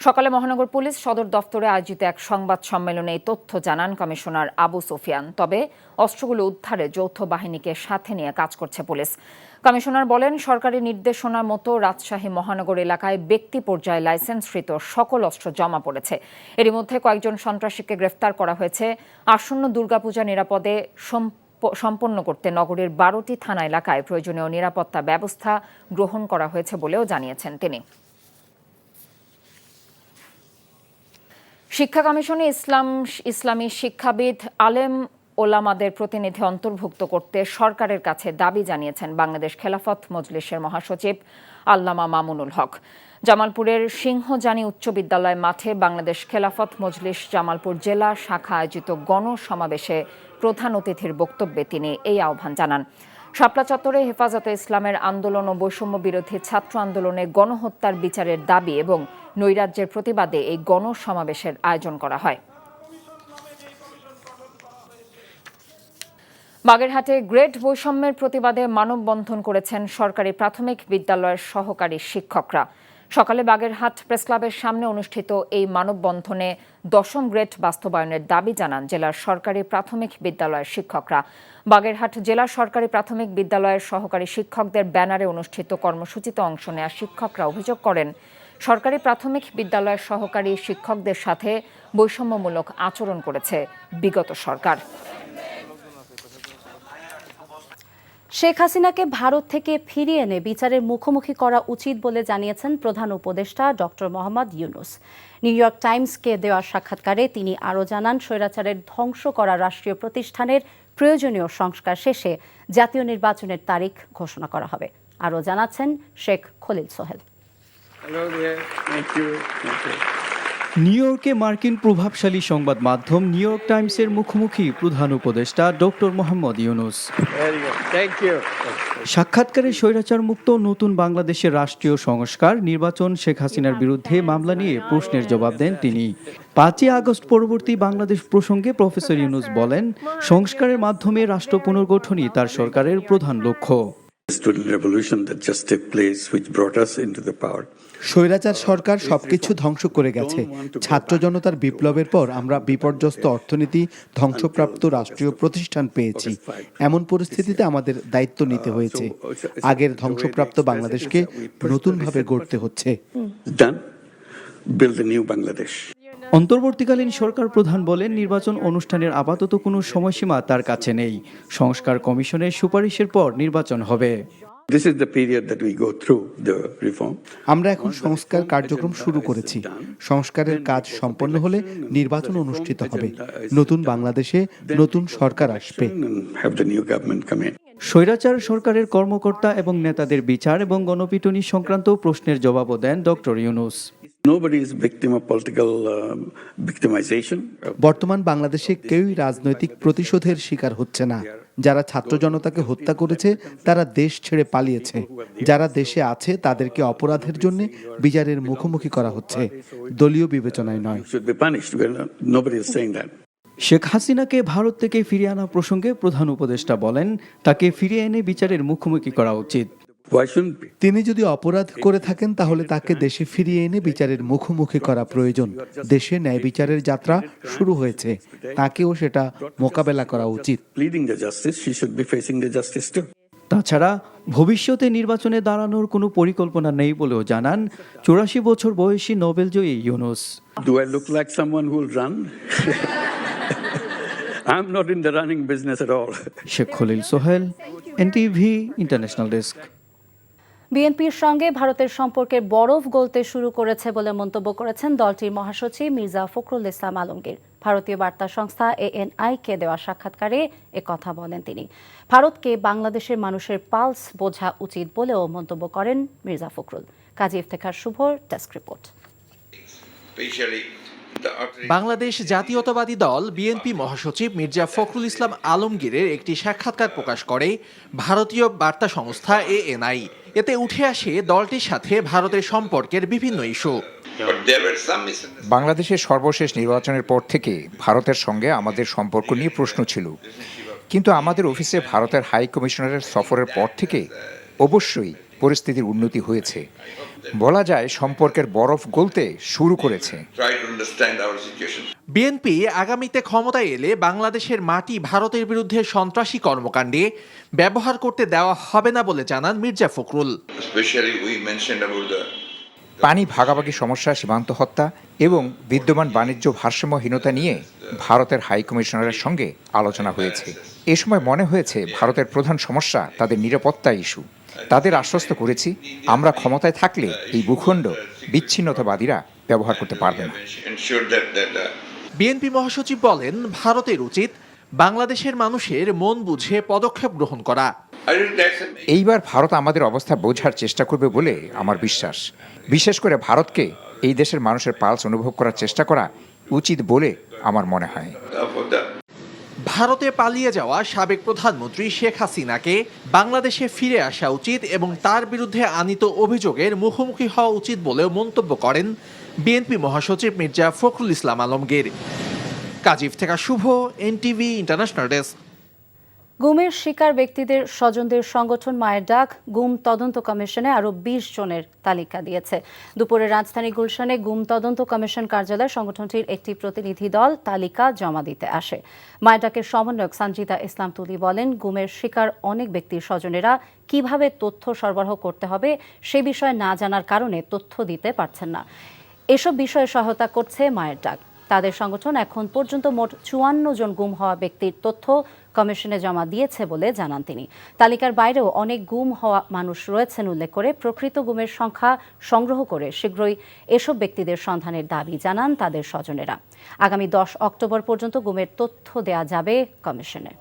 সকালে মহানগর পুলিশ সদর দফতরে আয়োজিত এক সংবাদ সম্মেলনে এই তথ্য জানান কমিশনার আবু সুফিয়ান। তবে অস্ত্রগুলো উদ্ধারে যৌথ বাহিনীকে সাথে নিয়ে কাজ করছে পুলিশ। কমিশনার বলেন, সরকারি নির্দেশনার মতো রাজশাহী মহানগর এলাকায় ব্যক্তি পর্যায়ে লাইসেন্সকৃত সকল অস্ত্র জমা পড়েছে। এরই মধ্যে কয়েকজন সন্ত্রাসীকে গ্রেফতার করা হয়েছে। আসন্ন দুর্গাপূজা নিরাপদে সম্পন্ন করতে নগরীর 12টি থানা এলাকায় প্রয়োজনীয় নিরাপত্তা ব্যবস্থা গ্রহণ করা হয়েছে বলেও জানিয়েছেন তিনি। শিক্ষা কমিশনে ইসলামী শিক্ষাবিদ আলেম ওলামাদের প্রতিনিধি অন্তর্ভুক্ত করতে সরকারের কাছে দাবি জানিয়েছেন বাংলাদেশ খেলাফত মজলিসের মহাসচিব আল্লামা মামুনুল হক। জামালপুরের সিংহজানি উচ্চ বিদ্যালয় মাঠে বাংলাদেশ খেলাফত মজলিস জামালপুর জেলা শাখা আয়োজিত গণসমাবেশে প্রধান অতিথির বক্তব্যে তিনি এই আহ্বান জানান। শাপলা চত্বরে হেফাজতে ইসলামের আন্দোলন ও বৈষম্য বিরোধী ছাত্র আন্দোলনে গণহত্যার বিচারের দাবি এবং নৈরাজ্যের প্রতিবাদে এই গণসমাবেশের আয়োজন করা হয়। বাগেরহাটে গ্রেড বৈষম্যের প্রতিবাদে মানববন্ধন করেছেন সরকারি প্রাথমিক বিদ্যালয়ের সহকারী শিক্ষকরা। সকালে বাগেরহাট প্রেসক্লাবের সামনে অনুষ্ঠিত এই মানববন্ধনে 10ম গ্রেড বাস্তবায়নের দাবি জানান জেলার সরকারি প্রাথমিক বিদ্যালয়ের শিক্ষকরা। বাগেরহাট জেলা সরকারি প্রাথমিক বিদ্যালয়ের সহকারী শিক্ষকদের ব্যানারে অনুষ্ঠিত কর্মসূচিতে অংশ নেওয়া শিক্ষকরা অভিযোগ করেন, সরকারি প্রাথমিক বিদ্যালয়ের সহকারী শিক্ষকদের সাথে বৈষম্যমূলক আচরণ করেছে বিগত সরকার। শেখ হাসিনাকে ভারত থেকে ফিরিয়ে এনে বিচারের মুখোমুখি করা উচিত বলে জানিয়েছেন প্রধান উপদেষ্টা doctor Mohammad Yunus. New York টাইমসকে দেওয়া সাক্ষাৎকারে তিনি আরও জানান, স্বৈরাচারের ধ্বংস করা রাষ্ট্রীয় প্রতিষ্ঠানের প্রয়োজনীয় সংস্কার শেষে জাতীয় নির্বাচনের তারিখ ঘোষণা করা হবে। আরও জানাচ্ছেন শেখ খলিল সোহেল। নিউ ইয়র্কে মার্কিন প্রভাবশালী সংবাদ মাধ্যম নিউ ইয়র্ক টাইমসের মুখোমুখি প্রধান উপদেষ্টা ডক্টর মোহাম্মদ ইউনূস। সাক্ষাৎকারে স্বৈরাচার মুক্ত নতুন বাংলাদেশের রাষ্ট্রীয় সংস্কার, নির্বাচন, শেখ হাসিনার বিরুদ্ধে মামলা নিয়ে প্রশ্নের জবাব দেন তিনি। 5ই আগস্ট পরবর্তী বাংলাদেশ প্রসঙ্গে প্রফেসর ইউনূস বলেন, সংস্কারের মাধ্যমে রাষ্ট্র পুনর্গঠনই তার সরকারের প্রধান লক্ষ্য। স্বৈরাচার সরকার সবকিছু ধ্বংস করে গেছে। ছাত্র জনতার বিপ্লবের পর আমরা বিপর্যস্ত অর্থনীতি, ধ্বংসপ্রাপ্ত রাষ্ট্রীয় প্রতিষ্ঠান পেয়েছি। এমন পরিস্থিতিতে আমাদের দায়িত্ব নিতে হয়েছে। আগের ধ্বংসপ্রাপ্ত বাংলাদেশকে নতুনভাবে গড়তে হচ্ছে। অন্তর্বর্তীকালীন সরকার প্রধান বলেন, নির্বাচন অনুষ্ঠানের আপাতত কোনো সময়সীমা তার কাছে নেই। সংস্কার কমিশনের সুপারিশের পর নির্বাচন হবে। আমরা এখন সংস্কার কার্যক্রম শুরু করেছি। সংস্কারের কাজ সম্পন্ন হলে নির্বাচন অনুষ্ঠিত হবে। নতুন বাংলাদেশে নতুন সরকার আসবে। স্বৈরাচার সরকারের কর্মকর্তা এবং নেতাদের বিচার এবং গণপিটুনি সংক্রান্ত প্রশ্নের জবাবও দেন ডক্টর ইউনূস। বর্তমান বাংলাদেশে কেউই রাজনৈতিক প্রতিশোধের শিকার হচ্ছে না। যারা ছাত্র জনতাকে হত্যা করেছে তারা দেশ ছেড়ে পালিয়েছে। যারা দেশে আছে তাদেরকে অপরাধের জন্য বিচারের মুখোমুখি করা হচ্ছে, দলীয় বিবেচনায় নয়। শেখ হাসিনাকে ভারত থেকে ফিরিয়ে আনা প্রসঙ্গে প্রধান উপদেষ্টা বলেন, তাকে ফিরিয়ে এনে বিচারের মুখোমুখি করা উচিত। তিনি যদি অপরাধ করে থাকেন তাহলে তাকে দেশে ফিরিয়ে এনে বিচারের মুখোমুখি করা প্রয়োজন। দেশে ন্যায় বিচারের যাত্রা শুরু হয়েছে, তাকেও সেটা মোকাবেলা করা উচিত। তাছাড়া ভবিষ্যতে নির্বাচনে দাঁড়ানোর কোনো পরিকল্পনা নেই বলেও জানান 84 বছর বয়সী নোবেলজয়ী Yunus. Sheikh Khalil Sohel, NTV International Desk. বিএনপির সঙ্গে ভারতের সম্পর্কের বরফ গলতে শুরু করেছে বলে মন্তব্য করেছেন দলটির মহাসচিব মির্জা ফখরুল ইসলাম আলমগীর। ভারতীয় বার্তা সংস্থা ANI-কে দেওয়া সাক্ষাৎকারে একথা বলেন তিনি। ভারতকে বাংলাদেশের মানুষের পালস বোঝা উচিত বলেও মন্তব্য করেন মির্জা ফখরুল। কাজী ইফতেখার শুভর ডেস্ক রিপোর্ট। বাংলাদেশ জাতীয়তাবাদী দল বিএনপি মহাসচিব মির্জা ফখরুল ইসলাম আলমগীরের একটি সাক্ষাৎকার প্রকাশ করে ভারতীয় বার্তা সংস্থা ANI। এতে উঠে আসে দলটির সাথে ভারতের সম্পর্কের বিভিন্ন ইস্যু। বাংলাদেশের সর্বশেষ নির্বাচনের পর থেকে ভারতের সঙ্গে আমাদের সম্পর্ক নিয়ে প্রশ্ন ছিল, কিন্তু আমাদের অফিসে ভারতের হাই কমিশনারের সফরের পর থেকে অবশ্যই পরিস্থিতির উন্নতি হয়েছে। বলা যায় সম্পর্কের বরফ গলতে শুরু করেছে। বিএনপি আগামীতে ক্ষমতায় এলে বাংলাদেশের মাটি ভারতের বিরুদ্ধে সন্ত্রাসী কর্মকাণ্ডে ব্যবহার করতে দেওয়া হবে না বলে জানান মির্জা ফখরুল। পানি ভাগাভাগি সমস্যা, সীমান্ত হত্যা এবং বিদ্যমান বাণিজ্য ভারসাম্যহীনতা নিয়ে ভারতের হাই কমিশনারের সঙ্গে আলোচনা হয়েছে। এ সময় মনে হয়েছে ভারতের প্রধান সমস্যা তাদের নিরাপত্তা ইস্যু। তাদের আশ্বস্ত করেছি, আমরা ক্ষমতায় থাকলে এই ভূখণ্ড বিচ্ছিন্নতাবাদীরা ব্যবহার করতে পারবে না। বিএনপি মহাসচিব বলেন, ভারতের উচিত বাংলাদেশের মানুষের মন বুঝে পদক্ষেপ গ্রহণ করা। এইবার ভারত আমাদের অবস্থা বোঝার চেষ্টা করবে বলে আমার বিশ্বাস। বিশেষ করে ভারতকে এই দেশের মানুষের পালস অনুভব করার চেষ্টা করা উচিত বলে আমার মনে হয়। ভারতে পালিয়ে যাওয়া সাবেক প্রধানমন্ত্রী শেখ হাসিনাকে বাংলাদেশে ফিরে আসা উচিত এবং তার বিরুদ্ধে আনীত অভিযোগের মুখোমুখি হওয়া উচিত বলেও মন্তব্য করেন বিএনপি মহাসচিব মির্জা ফখরুল ইসলাম আলমগীর। কাজীফ থেকে শুভ, এনটিভি ইন্টারন্যাশনাল ডেস্ক। গুমের শিকার ব্যক্তিদের স্বজনদের সংগঠন মায়ের ডাক গুম তদন্ত কমিশনে আরও ২০ জনের তালিকা দিয়েছে। দুপুরে রাজধানী গুলশানে গুম তদন্ত কমিশন কার্যালয়ে সংগঠনটির একটি প্রতিনিধি দল তালিকা জমা দিতে আসে। মায়ের ডাকের সমন্বয়ক সঞ্জিতা ইসলাম তুলি বলেন, গুমের শিকার অনেক ব্যক্তির স্বজনেরা কিভাবে তথ্য সরবরাহ করতে হবে সে বিষয়ে না জানার কারণে তথ্য দিতে পারছেন না। এসব বিষয়ে সহায়তা করছে মায়ের ডাক। তাদের সংগঠন এখন পর্যন্ত মোট ৫৪ জন গুম হওয়া ব্যক্তির তথ্য কমিশনে জমা দিয়েছে বলে জানান তিনি। তালিকার বাইরেও অনেক গুম হওয়া মানুষ রয়েছেন উল্লেখ করে প্রকৃত গুমের সংখ্যা সংগ্রহ করে শীঘ্রই এসব ব্যক্তিদের সন্ধানের দাবি জানান তাদের স্বজনেরা। আগামী ১০ অক্টোবর পর্যন্ত গুমের তথ্য দেয়া যাবে কমিশনে।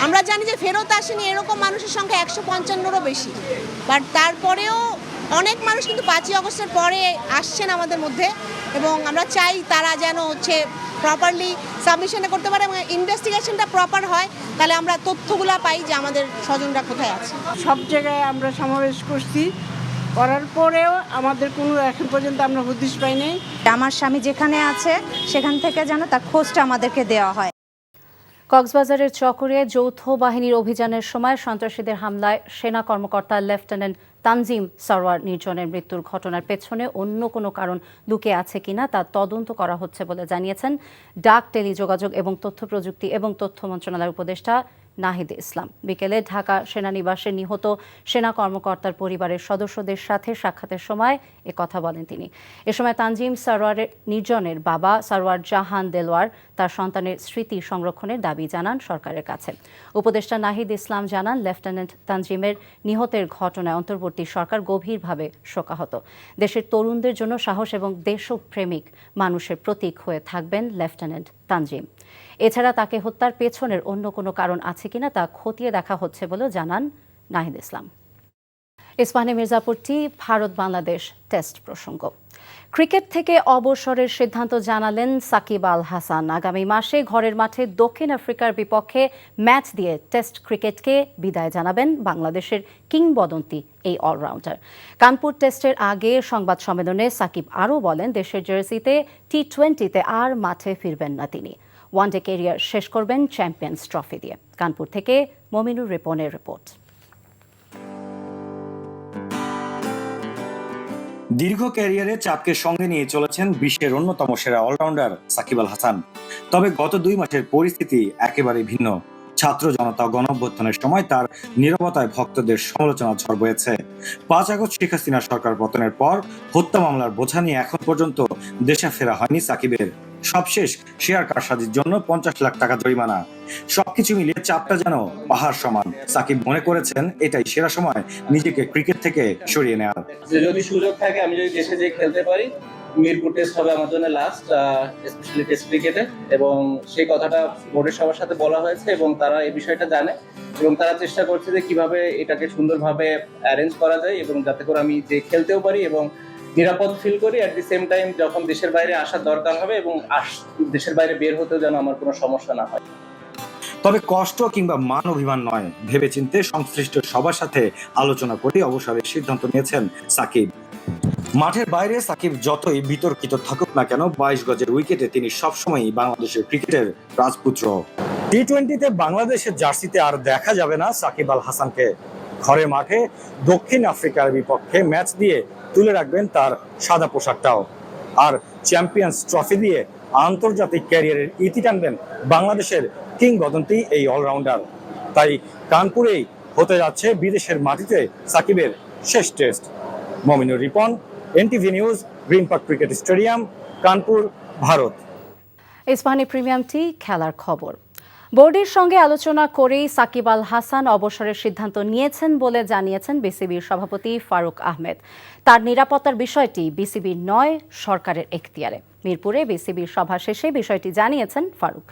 আমরা জানি যে ফেরত আসেনি এরকম মানুষের সংখ্যা ১৫৫রও বেশি, বাট তারপরেও অনেক মানুষ কিন্তু ৫ই আগস্টের পরে আসছেন আমাদের মধ্যে, এবং আমরা চাই তারা যেন প্রপারলি সাবমিশনে করতে পারে এবং ইনভেস্টিগেশনটা প্রপার হয়, তাহলে আমরা তথ্যগুলো পাই যে আমাদের স্বজনরা কোথায় আছে। সব জায়গায় আমরা সমাবেশ করছি, করার পরেও আমাদের কোনো এখন পর্যন্ত আমরা হদিশ পাই নাই। আমার স্বামী যেখানে আছে সেখান থেকে যেন তার খোঁজটা আমাদেরকে দেওয়া হয়। কক্সবাজারের চকরিয়ায় যৌথ বাহিনীর অভিযানের সময় সন্ত্রাসীদের হামলায় সেনা কর্মকর্তা লেফটেন্যান্ট তানজিম সরওয়ার নির্জনের মৃত্যুর ঘটনার পেছনে অন্য কোনো কারণ লুকিয়ে আছে কিনা তা তদন্ত করা হচ্ছে বলে জানিয়েছেন ডাক, টেলিযোগাযোগ এবং তথ্য প্রযুক্তি এবং তথ্য মন্ত্রণালয়ের উপদেষ্টা নাহিদ ইসলাম। বিকেলে ঢাকা সেনানিবাসে নিহত সেনা কর্মকর্তার পরিবারের সদস্যদের সাথে সাক্ষাতের সময় কথা বলেন তিনি। এ সময় তানজিম সরওয়ারের নির্জনের বাবা সরওয়ার জাহান দেলোয়ার তার সন্তানের স্মৃতি সংরক্ষণের দাবি জানান সরকারের কাছে। উপদেষ্টা নাহিদ ইসলাম জানান, লেফটেন্যান্ট তানজিমের নিহতের ঘটনায় অন্তর্বর্তী সরকার গভীরভাবে শোকাহত। দেশের তরুণদের জন্য সাহস এবং দেশপ্রেমিক মানুষের প্রতীক হয়ে থাকবেন লেফটেন্যান্ট তানজিম। এছাড়া তাকে হত্যার পেছনের অন্য কোনো কারণ আছে কিনা তা খতিয়ে দেখা হচ্ছে বলেও জানান নাহিদ ইসলাম। ইস্পাহানি মির্জাপুরটি ভারত বাংলাদেশ টেস্ট প্রসঙ্গ। ক্রিকেট থেকে অবসরের সিদ্ধান্ত জানালেন সাকিব আল হাসান। আগামী মাসে ঘরের মাঠে দক্ষিণ আফ্রিকার বিপক্ষে ম্যাচ দিয়ে টেস্ট ক্রিকেটকে বিদায় জানাবেন বাংলাদেশের কিংবদন্তি এই অলরাউন্ডার। কানপুর টেস্টের আগে সংবাদ সম্মেলনে সাকিব আরও বলেন, দেশের জার্সিতে টি-20তে আর মাঠে ফিরবেন না তিনি। ওয়ানডে ক্যারিয়ার শেষ করবেন চ্যাম্পিয়ন্স ট্রফি দিয়ে। কানপুর থেকে মমিনুর রিপনের রিপোর্ট। দীর্ঘ ক্যারিয়ারে চাপকে সঙ্গে নিয়ে চলেছেন বিশ্বের অন্যতম সেরা অলরাউন্ডার সাকিব আল হাসান। তবে গত 2 মাসের পরিস্থিতি একেবারে ভিন্ন। ছাত্র জনতা গণঅভ্যুত্থানের সময় তার নীরবতায় ভক্তদের সমালোচনা ঝড় বয়েছে। 5 আগস্ট শেখ হাসিনা সরকার পতনের পর হত্যা মামলার বোঝা নিয়ে এখন পর্যন্ত দেশে ফেরা হয়নি সাকিবের। সবশেষ শেয়ার কারসাজির জন্য 50 লাখ টাকা জরিমানা। সবকিছু মিলিয়ে চাপটা যেন পাহাড় সমান। সাকিব মনে করেছেন এটাই সেরা সময় নিজেকে ক্রিকেট থেকে সরিয়ে নেওয়ার। যদি সুযোগ থাকে, আমি যদি দেশে যেয়ে খেলতে পারি, মিরপুর টেস্ট হবে আমার জন্য লাস্ট, স্পেশালি টেস্ট ক্রিকেটে, এবং সেই কথাটা বোর্ডের সবার সাথে বলা হয়েছে এবং তারা এই বিষয়টা জানে এবং তারা চেষ্টা করছে যে কিভাবে এটাকে সুন্দরভাবে অ্যারেঞ্জ করা যায় এবং যাতে করে আমি যে খেলতেও পারি এবং নিরাপদ ফিল করি। অ্যাট দি সেম টাইম যখন দেশের বাইরে আসার দরকার হবে এবং দেশের বাইরে বের হতেও যেন আমার কোনো সমস্যা না হয়। তবে কষ্ট কিংবা মান অভিমান নয়, ভেবেচিন্তে সংশ্লিষ্ট সবার সাথে আলোচনা করে অবসরের সিদ্ধান্ত নিয়েছেন সাকিব। মাঠের বাইরে সাকিব যতই বিতর্কিত থাকুক না কেন, 22 গজের উইকেটে তিনি সবসময়ই বাংলাদেশের ক্রিকেটের রাজপুত্র। টি-20তে বাংলাদেশের জার্সিতে আর দেখা যাবে না সাকিব আল হাসানকে। ঘরে মাঠে দক্ষিণ আফ্রিকার বিপক্ষে ম্যাচ দিয়ে তুলে রাখবেন তার সাদা পোশাকটাও। আর চ্যাম্পিয়ন্স ট্রফি দিয়ে আন্তর্জাতিক ক্যারিয়ারের ইতি টানবেন বাংলাদেশের কিংবদন্তি এই অলরাউন্ডার। তাই কানপুরেই হতে যাচ্ছে বিদেশের মাটিতে সাকিবের শেষ test. Mominur Ripon, NTV News, Green Park Cricket Stadium, Kanpur, Bharat. Ispahani প্রিমিয়ামটি খেলার খবর। বোর্ডের সঙ্গে আলোচনা করেই সাকিব আল হাসান অবসরের সিদ্ধান্ত নিয়েছেন বলে জানিয়েছেন বিসিবির সভাপতি ফারুক আহমেদ। তার নিরাপত্তার বিষয়টি বিসিবির নয়, সরকারের এখতিয়ারে। মিরপুরে বিসিবির সভা শেষে বিষয়টি জানিয়েছেন ফারুক।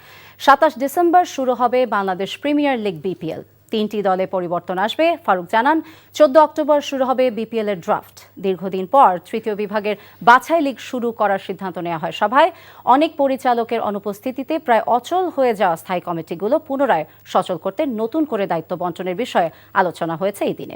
27 ডিসেম্বর শুরু হবে বাংলাদেশ প্রিমিয়ার লিগ বিপিএল। 3টি দলে পরিবর্তন আসবে। ফারুক জানান 14 অক্টোবর শুরু হবে বিপিএল এর ড্রাফট। দীর্ঘদিন পর তৃতীয় বিভাগের বাছাই লীগ শুরু করার সিদ্ধান্ত নেওয়া হয় সভায়। অনেক পরিচালকের অনুপস্থিতিতে প্রায় অচল হয়ে যাওয়া স্থায়ী কমিটিগুলো পুনরায় সচল করতে নতুন করে দায়িত্ব বণ্টনের বিষয়ে আলোচনা হয়েছে এই দিনে।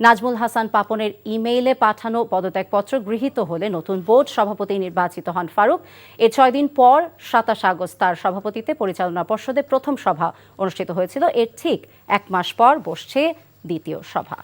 নাজমুল হাসান পাপনের ইমেইলে পাঠানো পদত্যাগপত্র গৃহীত হলে নতুন বোর্ড সভাপতি নির্বাচিত হন ফারুক। এর 6 দিন পর 27 আগস্ট তার সভাপতিত্বে পরিচালনা পর্ষদে প্রথম সভা অনুষ্ঠিত হয়েছিল। এর ঠিক 1 মাস পর বসছে দ্বিতীয় সভা।